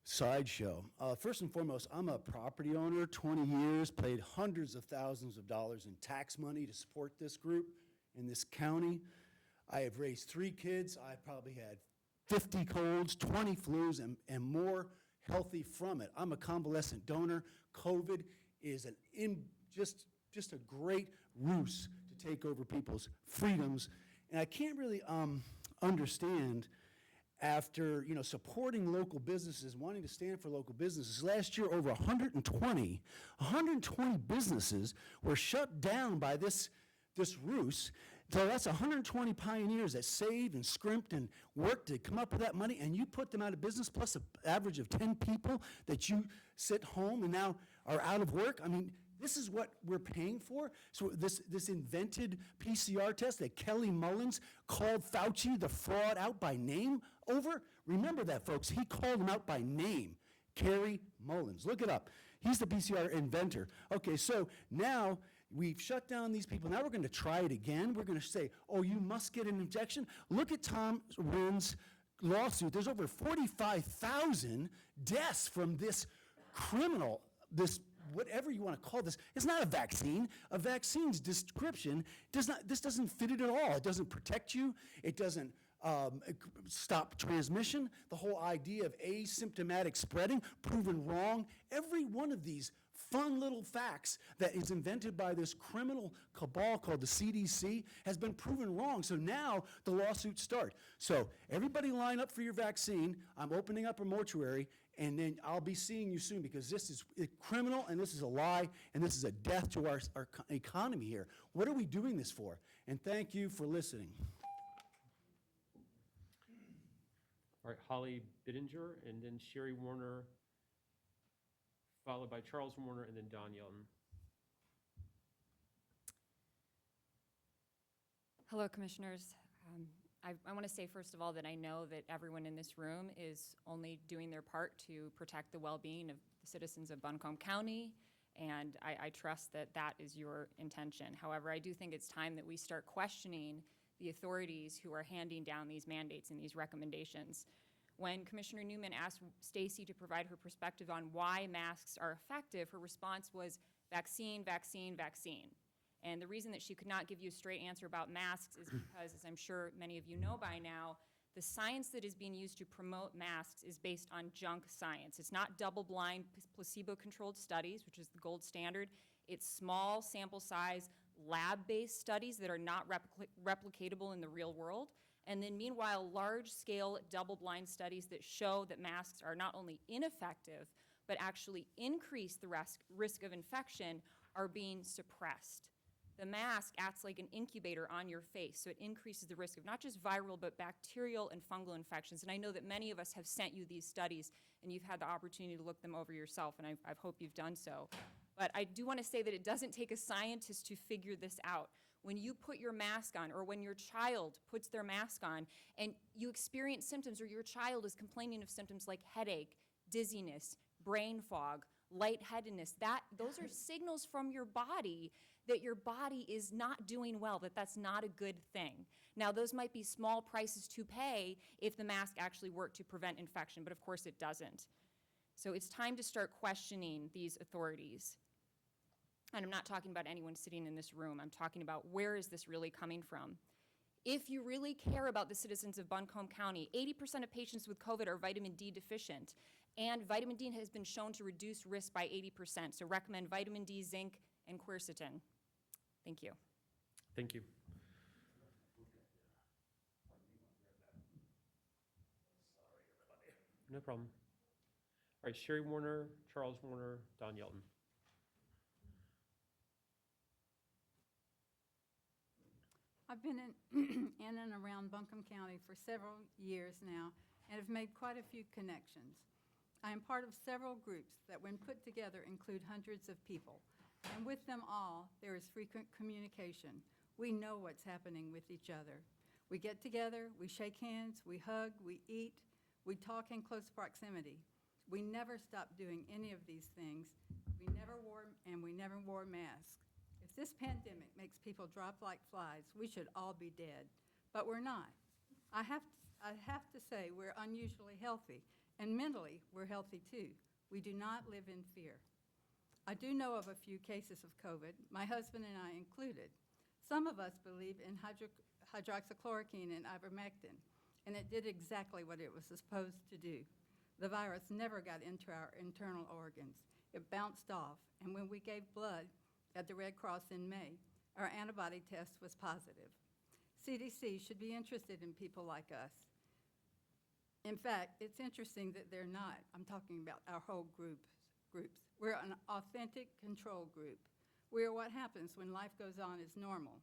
sideshow. First and foremost, I'm a property owner, 20 years, paid hundreds of thousands of dollars in tax money to support this group in this county. I have raised 3 kids. I probably had 50 colds, 20 flus, and more healthy from it. I'm a convalescent donor. COVID is just a great ruse to take over people's freedoms. And I can't really understand, after supporting local businesses, wanting to stand for local businesses. Last year, over 120 businesses were shut down by this ruse. So that's 120 pioneers that saved and scrimped and worked to come up with that money, and you put them out of business, plus an average of 10 people that you sit home and now are out of work. I mean, this is what we're paying for? So this invented PCR test that Kelly Mullins called Fauci the fraud out by name over? Remember that, folks. He called him out by name. Kerry Mullins. Look it up. He's the PCR inventor. Okay, so now we've shut down these people. Now we're going to try it again. We're going to say, oh, you must get an injection. Look at Tom Wynn's lawsuit. There's over 45,000 deaths from this criminal, this whatever you want to call this. It's not a vaccine. A vaccine's description this doesn't fit it at all. It doesn't protect you. It doesn't stop transmission. The whole idea of asymptomatic spreading, proven wrong. Every one of these fun little facts that is invented by this criminal cabal called the CDC has been proven wrong. So now the lawsuits start. So everybody line up for your vaccine. I'm opening up a mortuary, and then I'll be seeing you soon, because this is criminal, and this is a lie, and this is a death to our economy here. What are we doing this for? And thank you for listening. All right, Holly Bittinger, and then Sherry Warner, followed by Charles Warner, and then Don Yelton. Hello, Commissioners. I want to say, first of all, that I know that everyone in this room is only doing their part to protect the well-being of the citizens of Buncombe County, and I trust that that is your intention. However, I do think it's time that we start questioning the authorities who are handing down these mandates and these recommendations. When Commissioner Newman asked Stacy to provide her perspective on why masks are effective, her response was vaccine, vaccine, vaccine. And the reason that she could not give you a straight answer about masks is because, as I'm sure many of you know by now, the science that is being used to promote masks is based on junk science. It's not double-blind, placebo-controlled studies, which is the gold standard. It's small sample size, lab-based studies that are not replicatable in the real world. And then meanwhile, large-scale double-blind studies that show that masks are not only ineffective, but actually increase the risk of infection are being suppressed. The mask acts like an incubator on your face, so it increases the risk of not just viral, but bacterial and fungal infections. And I know that many of us have sent you these studies, and you've had the opportunity to look them over yourself, and I hope you've done so. But I do want to say that it doesn't take a scientist to figure this out. When you put your mask on, or when your child puts their mask on, and you experience symptoms, or your child is complaining of symptoms like headache, dizziness, brain fog, lightheadedness, those are signals from your body that your body is not doing well, that that's not a good thing. Now, those might be small prices to pay if the mask actually worked to prevent infection, but of course it doesn't. So it's time to start questioning these authorities. And I'm not talking about anyone sitting in this room. I'm talking about where is this really coming from? If you really care about the citizens of Buncombe County, 80% of patients with COVID are vitamin D deficient, and vitamin D has been shown to reduce risk by 80%. So recommend vitamin D, zinc, and quercetin. Thank you. Thank you. No problem. All right, Sherry Warner, Charles Warner, Don Yelton. I've been in and around Buncombe County for several years now and have made quite a few connections. I am part of several groups that, when put together, include hundreds of people. And with them all, there is frequent communication. We know what's happening with each other. We get together, we shake hands, we hug, we eat, we talk in close proximity. We never stopped doing any of these things. We never wore masks. If this pandemic makes people drop like flies, we should all be dead. But we're not. I have to say we're unusually healthy, and mentally we're healthy too. We do not live in fear. I do know of a few cases of COVID, my husband and I included. Some of us believe in hydroxychloroquine and ivermectin, and it did exactly what it was supposed to do. The virus never got into our internal organs. It bounced off, and when we gave blood at the Red Cross in May, our antibody test was positive. CDC should be interested in people like us. In fact, it's interesting that they're not. I'm talking about our whole groups. We're an authentic control group. We are what happens when life goes on as normal,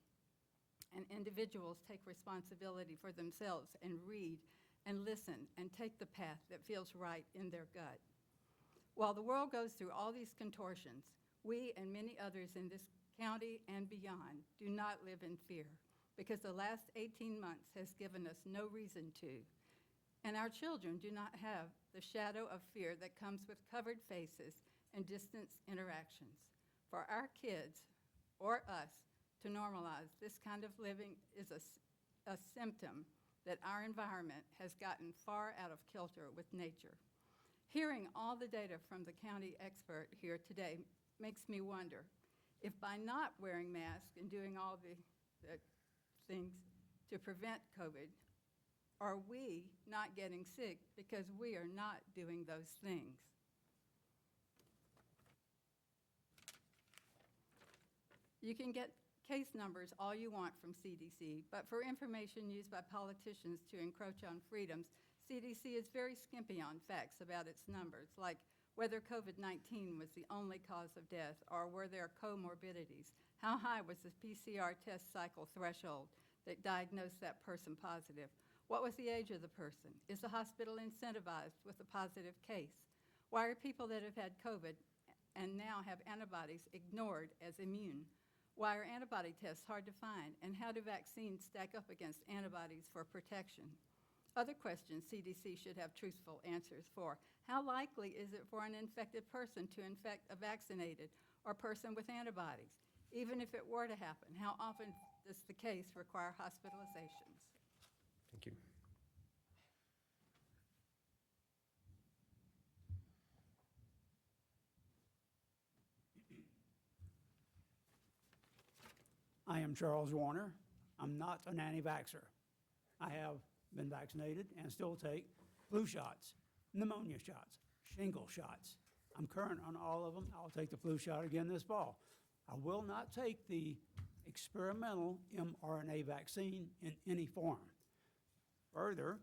and individuals take responsibility for themselves and read and listen and take the path that feels right in their gut. While the world goes through all these contortions, we and many others in this county and beyond do not live in fear, because the last 18 months has given us no reason to. And our children do not have the shadow of fear that comes with covered faces and distance interactions. For our kids, or us, to normalize this kind of living is a symptom that our environment has gotten far out of kilter with nature. Hearing all the data from the county expert here today makes me wonder if by not wearing masks and doing all the things to prevent COVID, are we not getting sick because we are not doing those things? You can get case numbers all you want from CDC, but for information used by politicians to encroach on freedoms, CDC is very skimpy on facts about its numbers, like whether COVID-19 was the only cause of death, or were there comorbidities? How high was the PCR test cycle threshold that diagnosed that person positive? What was the age of the person? Is the hospital incentivized with a positive case? Why are people that have had COVID and now have antibodies ignored as immune? Why are antibody tests hard to find? And how do vaccines stack up against antibodies for protection? Other questions CDC should have truthful answers for. How likely is it for an infected person to infect a vaccinated or person with antibodies? Even if it were to happen, how often does the case require hospitalizations? Thank you. I am Charles Warner. I'm not an anti-vaxxer. I have been vaccinated and still take flu shots, pneumonia shots, shingle shots. I'm current on all of them. I'll take the flu shot again this fall. I will not take the experimental mRNA vaccine in any form. Further,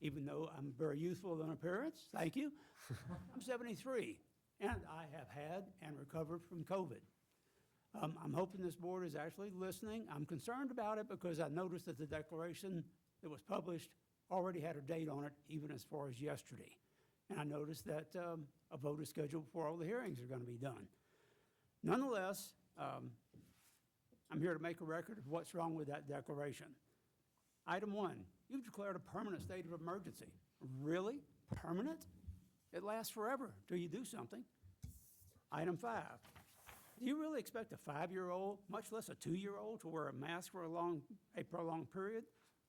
even though I'm very youthful in appearance, thank you, I'm 73, and I have had and recovered from COVID. I'm hoping this board is actually listening. I'm concerned about it because I noticed that the declaration that was published already had a date on it, even as far as yesterday. And I noticed that a vote is scheduled before all the hearings are going to be done. Nonetheless, I'm here to make a record of what's wrong with that declaration. Item 1, you've declared a permanent state of emergency. Really? Permanent? It lasts forever till you do something. Item 5, do you really expect a 5-year-old, much less a 2-year-old, to wear a mask for a prolonged period?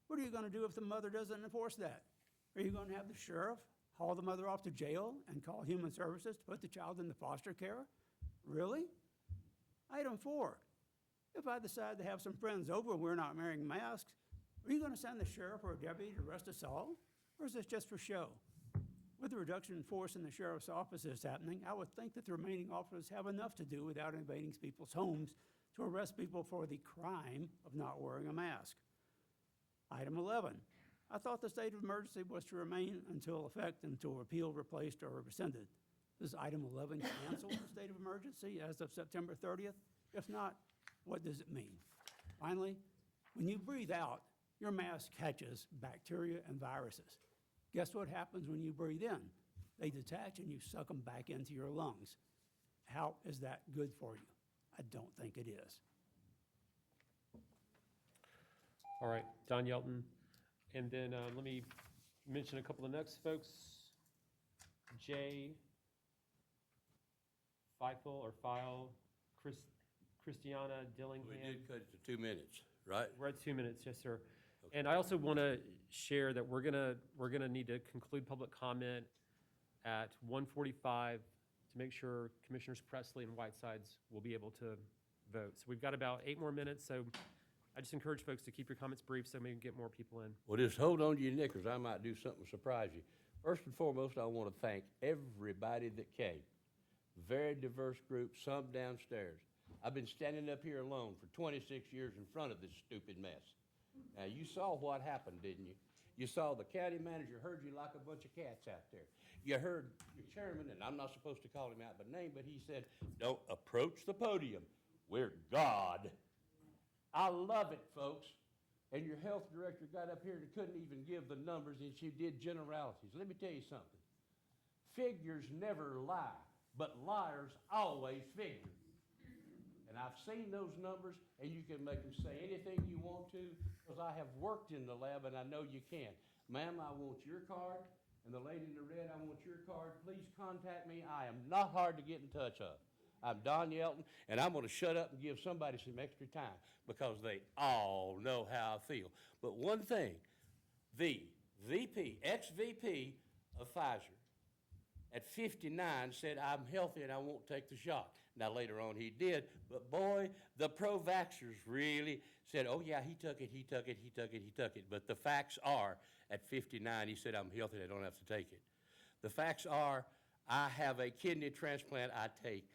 What are you going to do if the mother doesn't enforce that? Are you going to have the sheriff haul the mother off to jail and call human services to put the child into foster care? Really? Item 4, if I decide to have some friends over and we're not wearing masks, are you going to send the sheriff or a deputy to arrest us all? Or is this just for show? With the reduction in force in the sheriff's office that's happening, I would think that the remaining officers have enough to do without invading people's homes to arrest people for the crime of not wearing a mask. Item 11, I thought the state of emergency was to remain until repealed, replaced, or rescinded. Does item 11 cancel the state of emergency as of September 30th? If not, what does it mean? Finally, when you breathe out, your mask catches bacteria and viruses. Guess what happens when you breathe in? They detach and you suck them back into your lungs. How is that good for you? I don't think it is. All right, Don Yelton. And then let me mention a couple of the next folks. Jay Feifel or File, Christiana Dillingham. We did cut it to 2 minutes, right? We're at 2 minutes, yes, sir. And I also want to share that we're gonna need to conclude public comment at 1:45 to make sure Commissioners Presley and Whitesides will be able to vote. So we've got about 8 more minutes, so I just encourage folks to keep your comments brief so maybe we can get more people in. Well, just hold on to your knickers. I might do something to surprise you. First and foremost, I want to thank everybody that came. Very diverse group, some downstairs. I've been standing up here alone for 26 years in front of this stupid mess. Now, you saw what happened, didn't you? You saw the county manager heard you like a bunch of cats out there. You heard your chairman, and I'm not supposed to call him out by name, but he said, don't approach the podium. We're God. I love it, folks. And your health director got up here and couldn't even give the numbers, and she did generalities. Let me tell you something. Figures never lie, but liars always figure. And I've seen those numbers, and you can make them say anything you want to, because I have worked in the lab, and I know you can. Ma'am, I want your card, and the lady in the red, I want your card. Please contact me. I am not hard to get in touch of. I'm Don Yelton, and I'm going to shut up and give somebody some extra time, because they all know how I feel. But one thing, the ex-VP of Pfizer, at 59 said, I'm healthy and I won't take the shot. Now, later on he did, but boy, the pro-vaxxers really said, oh yeah, he took it. But the facts are, at 59, he said, I'm healthy, I don't have to take it. The facts are, I have a kidney transplant, I take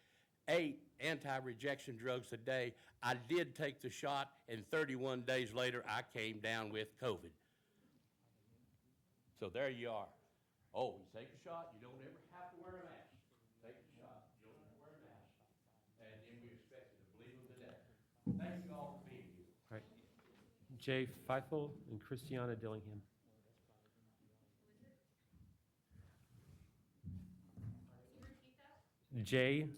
8 anti-rejection drugs a day. I did take the shot, and 31 days later, I came down with COVID. So there you are. Oh, you take a shot, you don't ever have to wear a mask. Take the shot, you don't have to wear a mask. And then we expect you to believe them to death. Thank you all for being here. All right. Jay Feifel and Christiana Dillingham. Jay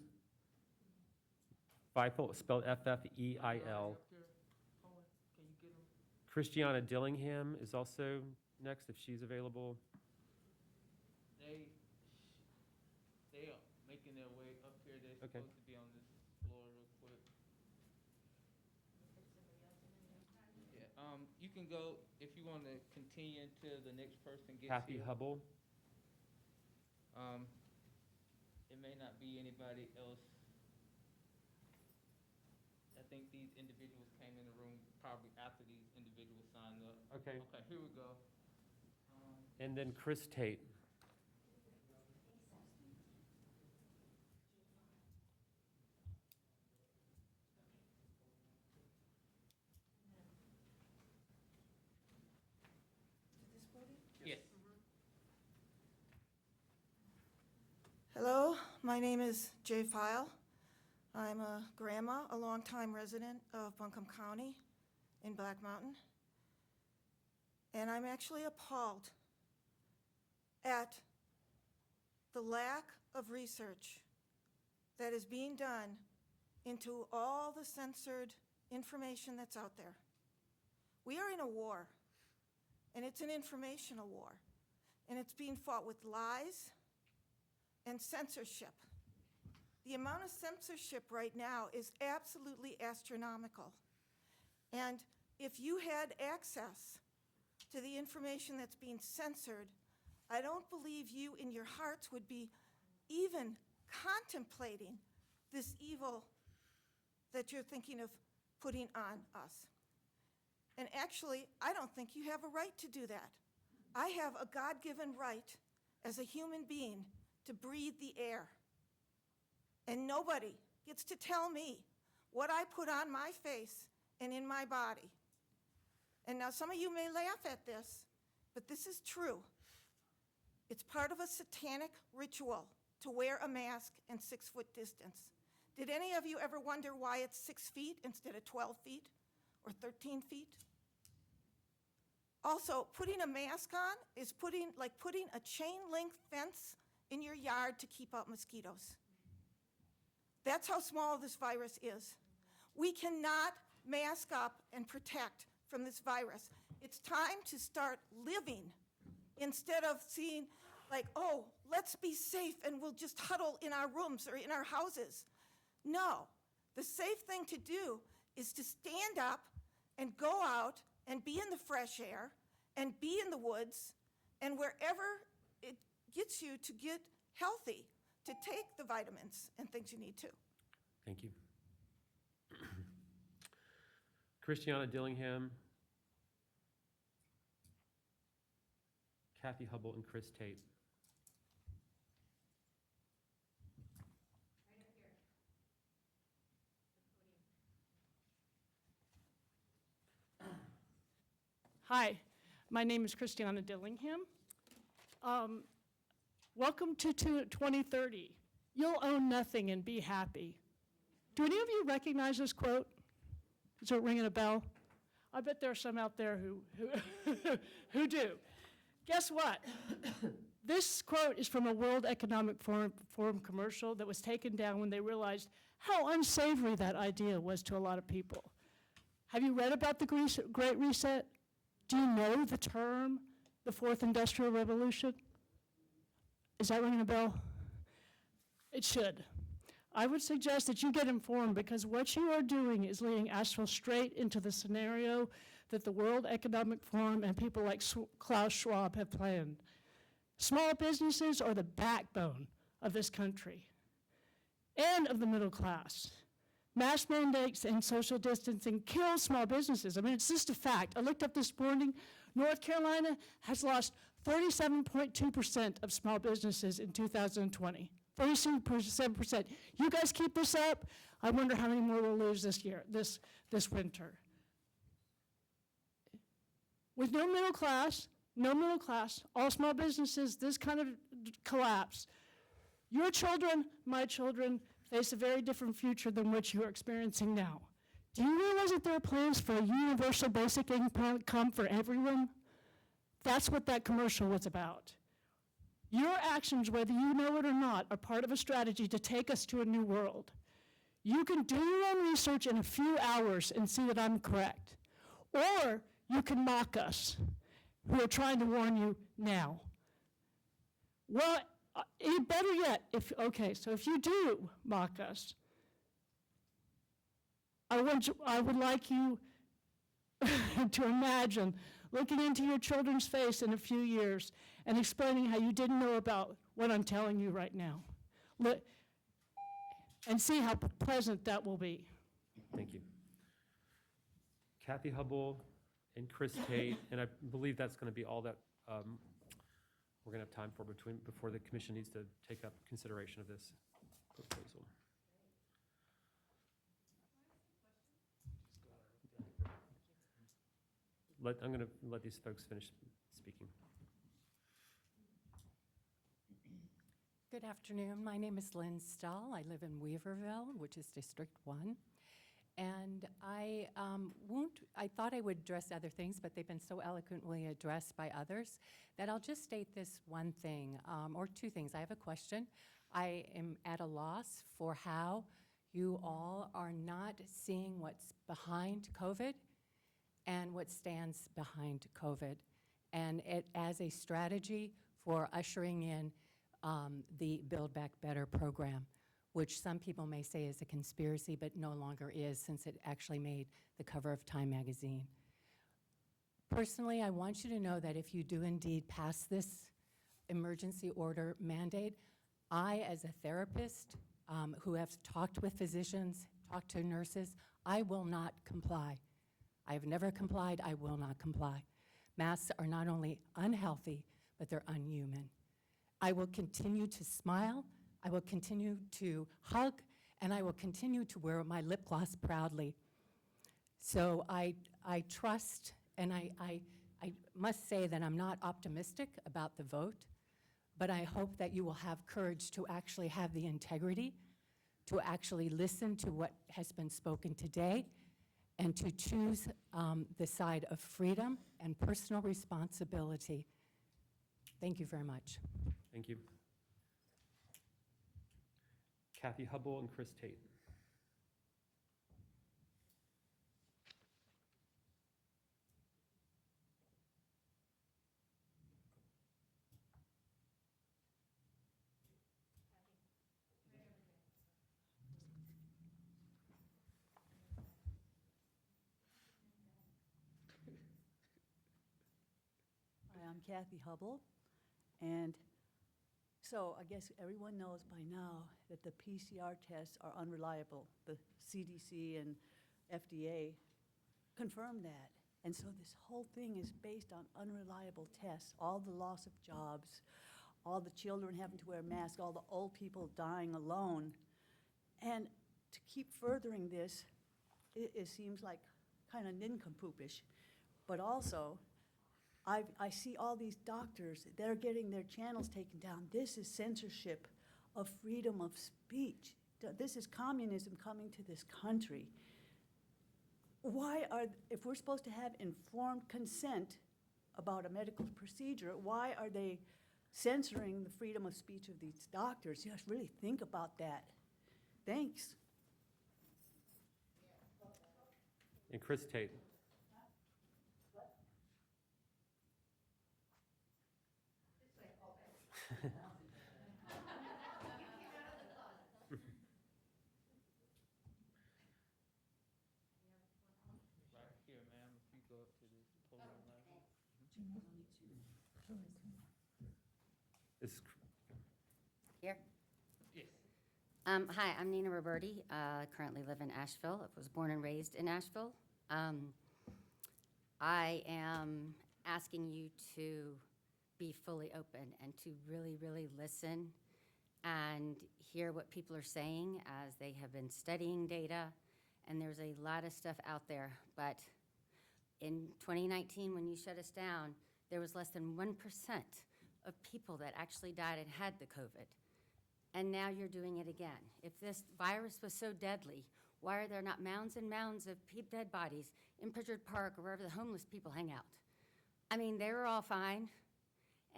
Feifel, spelled F-F-E-I-L. Christiana Dillingham is also next, if she's available. They are making their way up here. They're Okay. supposed to be on this floor real quick. Yeah, you can go, if you want to continue until the next person gets Kathy here. Hubble. It may not be anybody else at think these individuals came in the room probably after these individuals signed up. Okay. Okay, here we go. And then Chris Tate. Yes. Hello, my name is Jay File. I'm a grandma, a longtime resident of Buncombe County in Black Mountain. And I'm actually appalled at the lack of research that is being done into all the censored information that's out there. We are in a war, and it's an informational war, and it's being fought with lies and censorship. The amount of censorship right now is absolutely astronomical. And if you had access to the information that's being censored, I don't believe you in your hearts would be even contemplating this evil that you're thinking of putting on us. And actually, I don't think you have a right to do that. I have a God-given right as a human being to breathe the air. And nobody gets to tell me what I put on my face and in my body. And now some of you may laugh at this, but this is true. It's part of a satanic ritual to wear a mask and 6-foot distance. Did any of you ever wonder why it's 6 feet instead of 12 feet or 13 feet? Also, putting a mask on is like putting a chain-link fence in your yard to keep out mosquitoes. That's how small this virus is. We cannot mask up and protect from this virus. It's time to start living instead of seeing like, oh, let's be safe and we'll just huddle in our rooms or in our houses. No, the safe thing to do is to stand up and go out and be in the fresh air and be in the woods and wherever it gets you to get healthy, to take the vitamins and things you need to. Thank you. Christiana Dillingham, Kathy Hubble, and Chris Tate. Hi, my name is Christiana Dillingham. Welcome to 2030. You'll own nothing and be happy. Do any of you recognize this quote? Is it ringing a bell? I bet there are some out there who do. Guess what? This quote is from a World Economic Forum commercial that was taken down when they realized how unsavory that idea was to a lot of people. Have you read about the Great Reset? Do you know the term, the Fourth Industrial Revolution? Is that ringing a bell? It should. I would suggest that you get informed because what you are doing is leading Asheville straight into the scenario that the World Economic Forum and people like Klaus Schwab have planned. Small businesses are the backbone of this country and of the middle class. Mask mandates and social distancing kill small businesses. I mean, it's just a fact. I looked up this morning, North Carolina has lost 37.2% of small businesses in 2020. 37%. You guys keep this up, I wonder how many more we'll lose this year, this winter. With no middle class, all small businesses, this kind of collapse, your children, my children, face a very different future than what you are experiencing now. Do you realize that there are plans for a universal basic income for everyone? That's what that commercial was about. Your actions, whether you know it or not, are part of a strategy to take us to a new world. You can do your own research in a few hours and see that I'm correct. Or you can mock us, who are trying to warn you now. Well, better yet, so if you do mock us, I would like you to imagine looking into your children's face in a few years and explaining how you didn't know about what I'm telling you right now. And see how pleasant that will be. Thank you. Kathy Hubble and Chris Tate, and I believe that's going to be all that we're going to have time for before the commission needs to take up consideration of this proposal. I'm going to let these folks finish speaking. Good afternoon. My name is Lynn Stahl. I live in Weaverville, which is District 1. And I thought I would address other things, but they've been so eloquently addressed by others that I'll just state this one thing, or two things. I have a question. I am at a loss for how you all are not seeing what's behind COVID and what stands behind COVID, and it as a strategy for ushering in the Build Back Better program, which some people may say is a conspiracy, but no longer is, since it actually made the cover of Time magazine. Personally, I want you to know that if you do indeed pass this emergency order mandate, I, as a therapist who have talked with physicians, talked to nurses, I will not comply. I have never complied, I will not comply. Masks are not only unhealthy, but they're unhuman. I will continue to smile, I will continue to hug, and I will continue to wear my lip gloss proudly. So I trust, and I must say that I'm not optimistic about the vote, but I hope that you will have courage to actually have the integrity, to actually listen to what has been spoken today, and to choose the side of freedom and personal responsibility. Thank you very much. Thank you. Kathy Hubble and Chris Tate. Hi, I'm Kathy Hubble, and so I guess everyone knows by now that the PCR tests are unreliable. The CDC and FDA confirmed that. And so this whole thing is based on unreliable tests, all the loss of jobs, all the children having to wear masks, all the old people dying alone. And to keep furthering this, it seems like kind of nincompoopish. But also, I see all these doctors that are getting their channels taken down. This is censorship of freedom of speech. This is communism coming to this country. If we're supposed to have informed consent about a medical procedure, why are they censoring the freedom of speech of these doctors? You have to really think about that. Thanks. And Chris Tate. Right here, ma'am, if you go up to this podium level. Here? Yes. Hi, I'm Nina Roberti. Currently live in Asheville. I was born and raised in Asheville. I am asking you to be fully open and to really, really listen and hear what people are saying as they have been studying data. And there's a lot of stuff out there. But in 2019, when you shut us down, there was less than 1% of people that actually died and had the COVID. And now you're doing it again. If this virus was so deadly, why are there not mounds and mounds of dead bodies in Pritchard Park or wherever the homeless people hang out? I mean, they were all fine.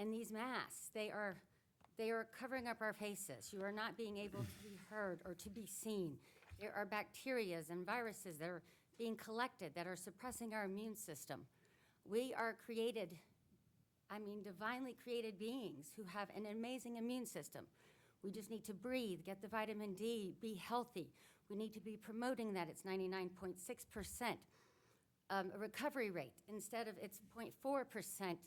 And these masks, they are covering up our faces. You are not being able to be heard or to be seen. There are bacteria and viruses that are being collected that are suppressing our immune system. We are divinely created beings who have an amazing immune system. We just need to breathe, get the vitamin D, be healthy. We need to be promoting that. It's 99.6% recovery rate instead of its 0.4%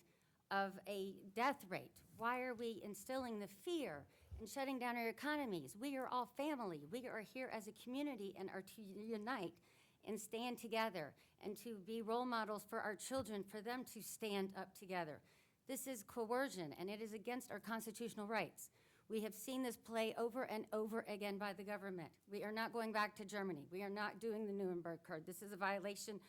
of a death rate. Why are we instilling the fear and shutting down our economies? We are all family. We are here as a community and are to unite and stand together and to be role models for our children, for them to stand up together. This is coercion, and it is against our constitutional rights. We have seen this play over and over again by the government. We are not going back to Germany. We are not doing the Nuremberg Code. This is a violation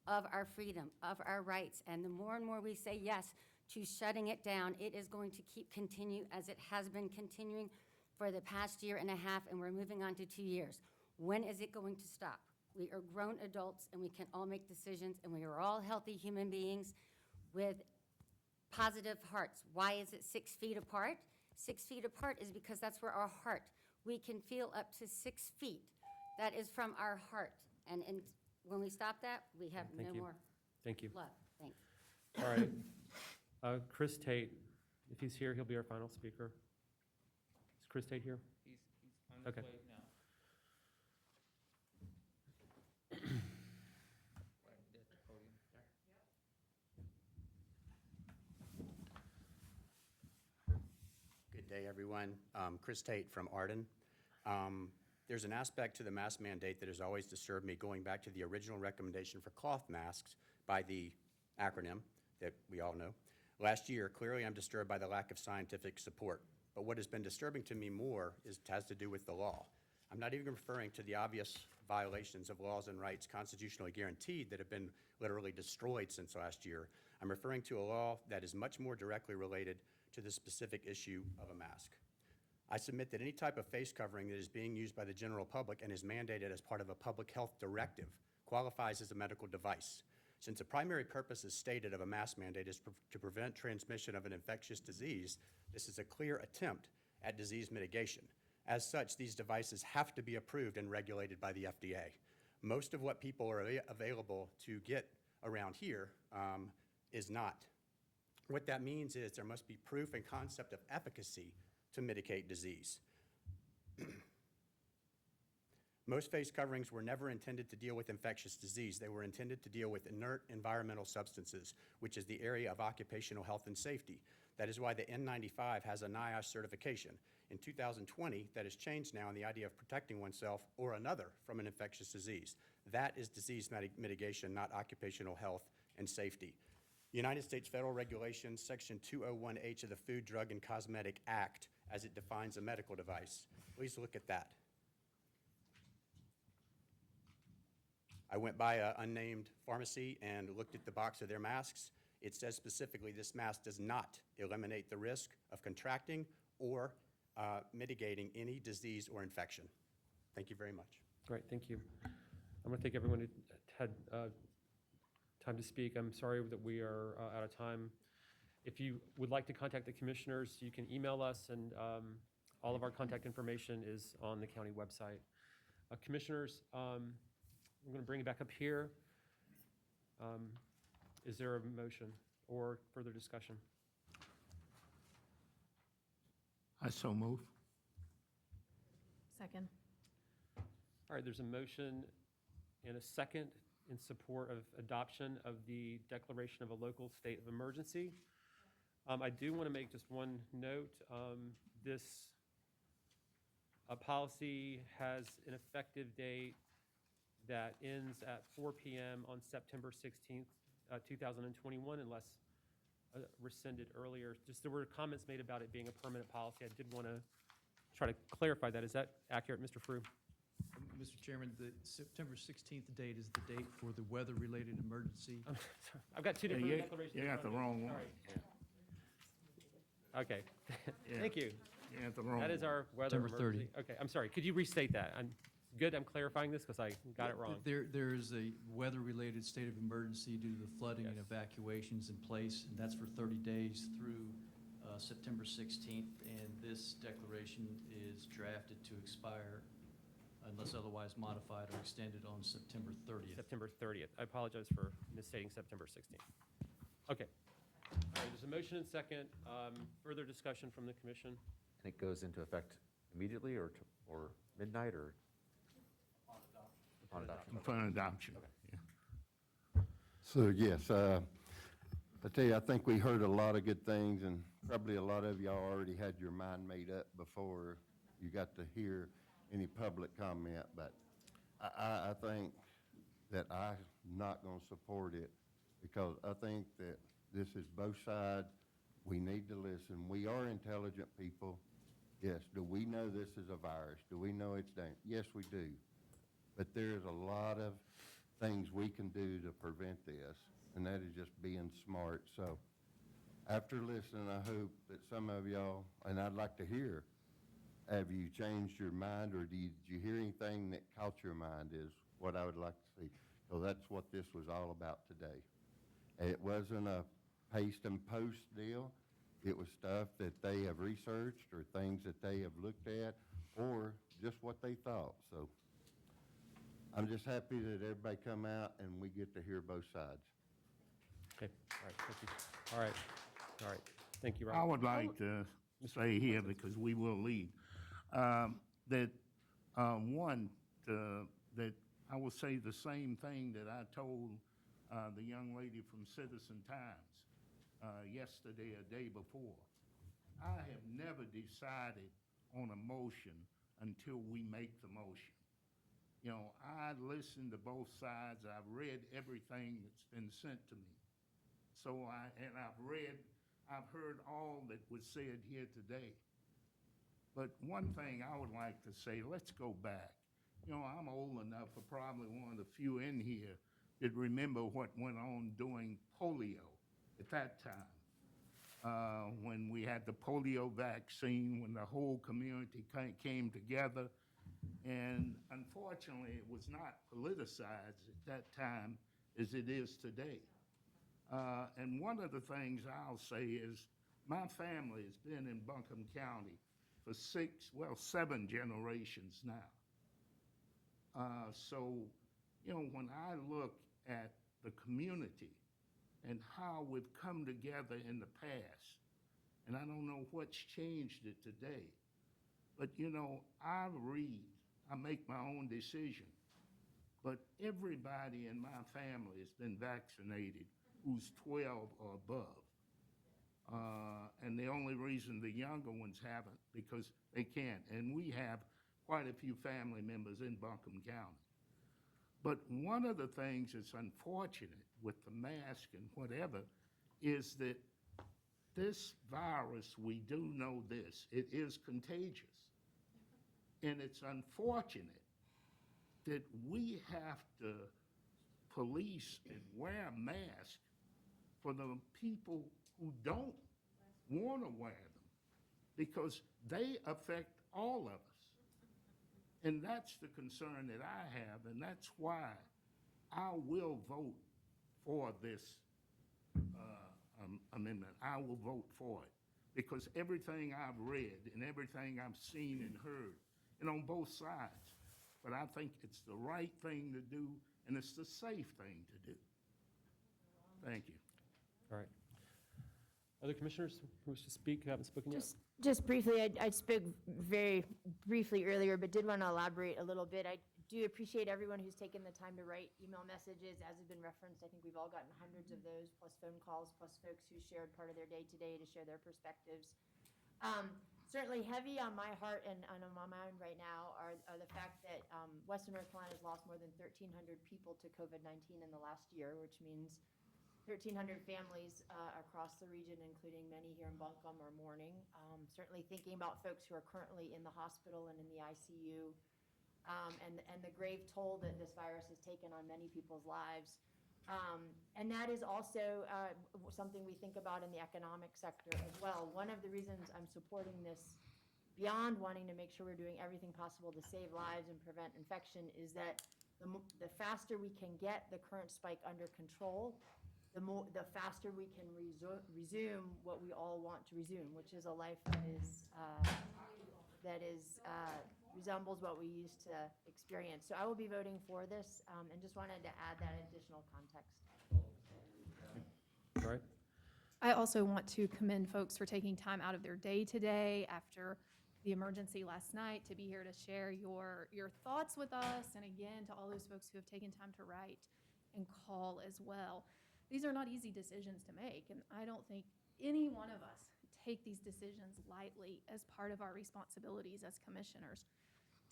of our freedom, of our rights. And the more and more we say yes to shutting it down, it is going to continue as it has been continuing for the past year and a half, and we're moving on to 2 years. When is it going to stop? We are grown adults, and we can all make decisions, and we are all healthy human beings with positive hearts. Why is it 6 feet apart? 6 feet apart is because that's where our heart, we can feel up to 6 feet. That is from our heart. And when we stop that, we have Thank no you. more Thank you. love. Thanks. All right. Chris Tate, if he's here, he'll be our final speaker. Is Chris Tate here? He's on his Okay. way now. Right there at the podium. Good day, everyone. Chris Tate from Arden. There's an aspect to the mask mandate that has always disturbed me, going back to the original recommendation for cloth masks by the acronym that we all know. Last year, clearly I'm disturbed by the lack of scientific support. But what has been disturbing to me more has to do with the law. I'm not even referring to the obvious violations of laws and rights constitutionally guaranteed that have been literally destroyed since last year. I'm referring to a law that is much more directly related to the specific issue of a mask. I submit that any type of face covering that is being used by the general public and is mandated as part of a public health directive qualifies as a medical device. Since the primary purpose as stated of a mask mandate is to prevent transmission of an infectious disease, this is a clear attempt at disease mitigation. As such, these devices have to be approved and regulated by the FDA. Most of what people are available to get around here is not. What that means is there must be proof and concept of efficacy to mitigate disease. Most face coverings were never intended to deal with infectious disease. They were intended to deal with inert environmental substances, which is the area of occupational health and safety. That is why the N95 has a NIOSH certification. In 2020, that has changed now in the idea of protecting oneself or another from an infectious disease. That is disease mitigation, not occupational health and safety. United States Federal Regulations, Section 201H of the Food, Drug, and Cosmetic Act, as it defines a medical device. Please look at that. I went by an unnamed pharmacy and looked at the box of their masks. It says specifically this mask does not eliminate the risk of contracting or mitigating any disease or infection. Thank you very much. Great, thank you. I'm going to thank everyone who had time to speak. I'm sorry that we are out of time. If you would like to contact the commissioners, you can email us, and all of our contact information is on the county website. Commissioners, I'm going to bring it back up here. Is there a motion or further discussion? I so move. Second. All right, there's a motion and a second in support of adoption of the declaration of a local state of emergency. I do want to make just one note. This policy has an effective date that ends at 4 p.m. on September 16th, 2021, unless rescinded earlier. Just there were comments made about it being a permanent policy. I did want to try to clarify that. Is that accurate, Mr. Frew? Mr. Chairman, the September 16th date is the date for the weather-related emergency. I've got two different declarations. You got the wrong one. Okay, thank you. You got the wrong That is our weather September 30. emergency. Okay, I'm sorry. Could you restate that? Good, I'm clarifying this because I got it wrong. There is a weather-related state of emergency due to the flooding and evacuations in place, and that's for 30 days through September 16th, and this declaration is drafted to expire unless otherwise modified or extended on September 30th. September 30th. I apologize for misstating September 16th. Okay. All right, there's a motion and second. Further discussion from the commission? And it goes into effect immediately or midnight or? Upon adoption. Upon adoption. Okay. Yeah. So, yes, I tell you, I think we heard a lot of good things, and probably a lot of y'all already had your mind made up before you got to hear any public comment, but I think that I'm not going to support it because I think that this is both sides. We need to listen. We are intelligent people. Yes. Do we know this is a virus? Do we know it's dangerous? Yes, we do. But there's a lot of things we can do to prevent this, and that is just being smart. So after listening, I hope that some of y'all, and I'd like to hear, have you changed your mind, or did you hear anything that caught your mind is what I would like to see. So that's what this was all about today. It wasn't a paste and post deal. It was stuff that they have researched or things that they have looked at or just what they thought. So I'm just happy that everybody come out and we get to hear both sides. Okay, all right, thank you. All right, all right, thank you, I Robert. would like to say here, because we will leave, that that I will say the same thing that I told the young lady from Citizen Times yesterday or day before. I have never decided on a motion until we make the motion. You know, I listened to both sides. I've read everything that's been sent to me. So I've heard all that was said here today. But one thing I would like to say, let's go back. You know, I'm old enough, or probably one of the few in here, that remember what went on during polio at that time. When we had the polio vaccine, when the whole community came together. And unfortunately, it was not politicized at that time as it is today. And one of the things I'll say is my family has been in Buncombe County for 7 generations now. So, you know, when I look at the community and how we've come together in the past, and I don't know what's changed it today, but, you know, I make my own decision. But everybody in my family has been vaccinated who's 12 or above. And the only reason the younger ones haven't, because they can't. And we have quite a few family members in Buncombe County. But one of the things that's unfortunate with the mask and whatever is that this virus, we do know this, it is contagious. And it's unfortunate that we have to police and wear a mask for the people who don't want to wear them, because they affect all of us. And that's the concern that I have, and that's why I will vote for this amendment. I will vote for it, because everything I've read and everything I've seen and heard, and on both sides, but I think it's the right thing to do, and it's the safe thing to do. Thank you. All right. Other commissioners who wish to speak, who haven't spoken yet? Just briefly, I spoke very briefly earlier, but did want to elaborate a little bit. I do appreciate everyone who's taken the time to write email messages. As has been referenced, I think we've all gotten hundreds of those, plus phone calls, plus folks who shared part of their day today to share their perspectives. Certainly heavy on my heart and on my mind right now are the fact that Western North Carolina has lost more than 1,300 people to COVID-19 in the last year, which means 1,300 families across the region, including many here in Buncombe, are mourning. Certainly thinking about folks who are currently in the hospital and in the ICU, and the grave toll that this virus has taken on many people's lives. And that is also something we think about in the economic sector as well. One of the reasons I'm supporting this, beyond wanting to make sure we're doing everything possible to save lives and prevent infection, is that the faster we can get the current spike under control, the faster we can resume what we all want to resume, which is a life that resembles what we used to experience. So I will be voting for this, and just wanted to add that additional context. All right. I also want to commend folks for taking time out of their day today after the emergency last night to be here to share your thoughts with us, and again, to all those folks who have taken time to write and call as well. These are not easy decisions to make, and I don't think any one of us take these decisions lightly as part of our responsibilities as commissioners.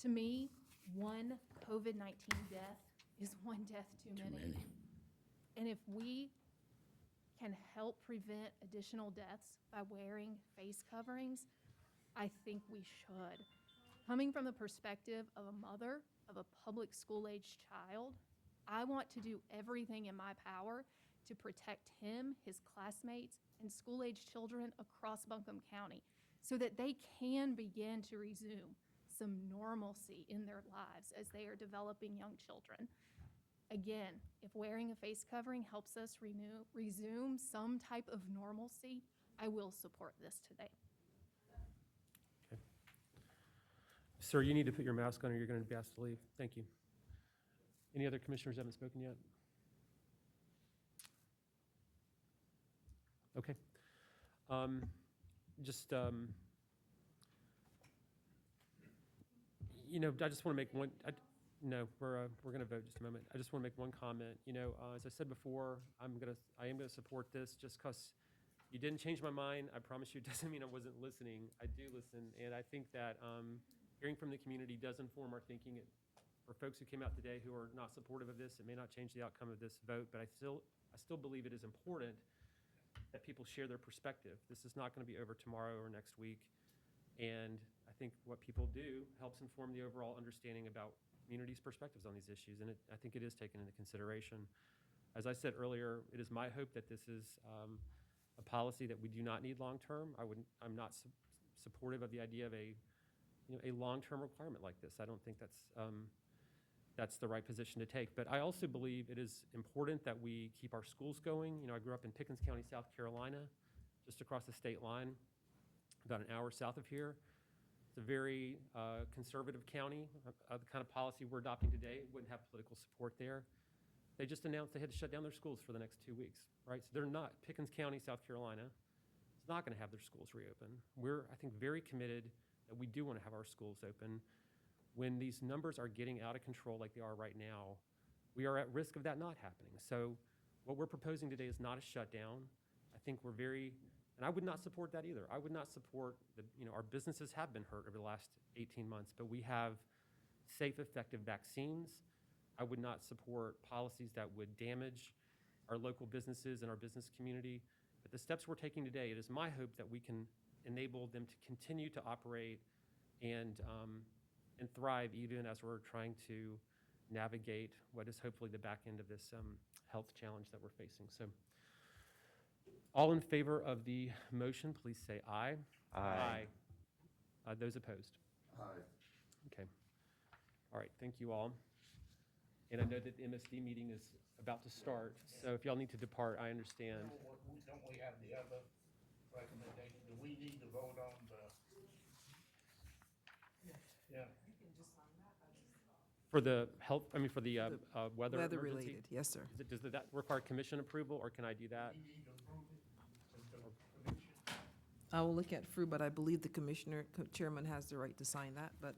To me, one COVID-19 death is one death too many. And if we can help prevent additional deaths by wearing face coverings, I think we should. Coming from the perspective of a mother of a public school-aged child, I want to do everything in my power to protect him, his classmates, and school-aged children across Buncombe County so that they can begin to resume some normalcy in their lives as they are developing young children. Again, if wearing a face covering helps us resume some type of normalcy, I will support this today. Sir, you need to put your mask on or you're going to be asked to leave. Thank you. Any other commissioners haven't spoken yet? Okay. I just want to make one, no, we're going to vote just a moment. I just want to make one comment. As I said before, I am going to support this just because you didn't change my mind. I promise you, it doesn't mean I wasn't listening. I do listen, and I think that hearing from the community does inform our thinking. For folks who came out today who are not supportive of this, it may not change the outcome of this vote, but I still believe it is important that people share their perspective. This is not going to be over tomorrow or next week, and I think what people do helps inform the overall understanding about community's perspectives on these issues, and I think it is taken into consideration. As I said earlier, it is my hope that this is a policy that we do not need long-term. I'm not supportive of the idea of a long-term requirement like this. I don't think that's the right position to take. But I also believe it is important that we keep our schools going. I grew up in Pickens County, South Carolina, just across the state line, about an hour south of here. It's a very conservative county. The kind of policy we're adopting today wouldn't have political support there. They just announced they had to shut down their schools for the next 2 weeks, right? So they're not, Pickens County, South Carolina, is not going to have their schools reopen. We're, I think, very committed that we do want to have our schools open. When these numbers are getting out of control like they are right now, we are at risk of that not happening. So what we're proposing today is not a shutdown. I think we're very, and I would not support that either. I would not support our businesses have been hurt over the last 18 months, but we have safe, effective vaccines. I would not support policies that would damage our local businesses and our business community. But the steps we're taking today, it is my hope that we can enable them to continue to operate and thrive even as we're trying to navigate what is hopefully the back end of this health challenge that we're facing. So all in favor of the motion, please say aye. Aye. Those opposed? Aye. Okay. All right, thank you all. And I know that the MSD meeting is about to start, so if y'all need to depart, I understand. Don't we have the other recommendation? Do we need to vote on the? Yeah. For the health, for the weather emergency? Weather-related, yes, sir. Does that require commission approval, or can I do that? We need to approve it as the commission. I will look at through, but I believe the chairman has the right to sign that, but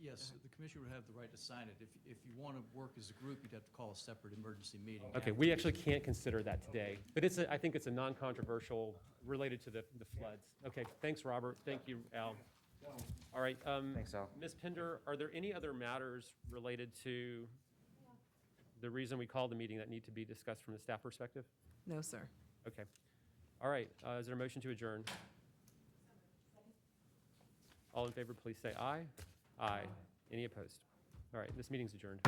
Yes, the commissioner would have the right to sign it. If you want to work as a group, you'd have to call a separate emergency meeting. Okay, we actually can't consider that today, but I think it's a non-controversial related to the floods. Okay, thanks, Robert. Thank you, Al. All right. Thanks, Al. Ms. Pender, are there any other matters related to the reason we called the meeting that need to be discussed from the staff perspective? no, sir. Okay. All right. Is there a motion to adjourn? All in favor, please say aye. Aye. Any opposed? All right, this meeting's adjourned.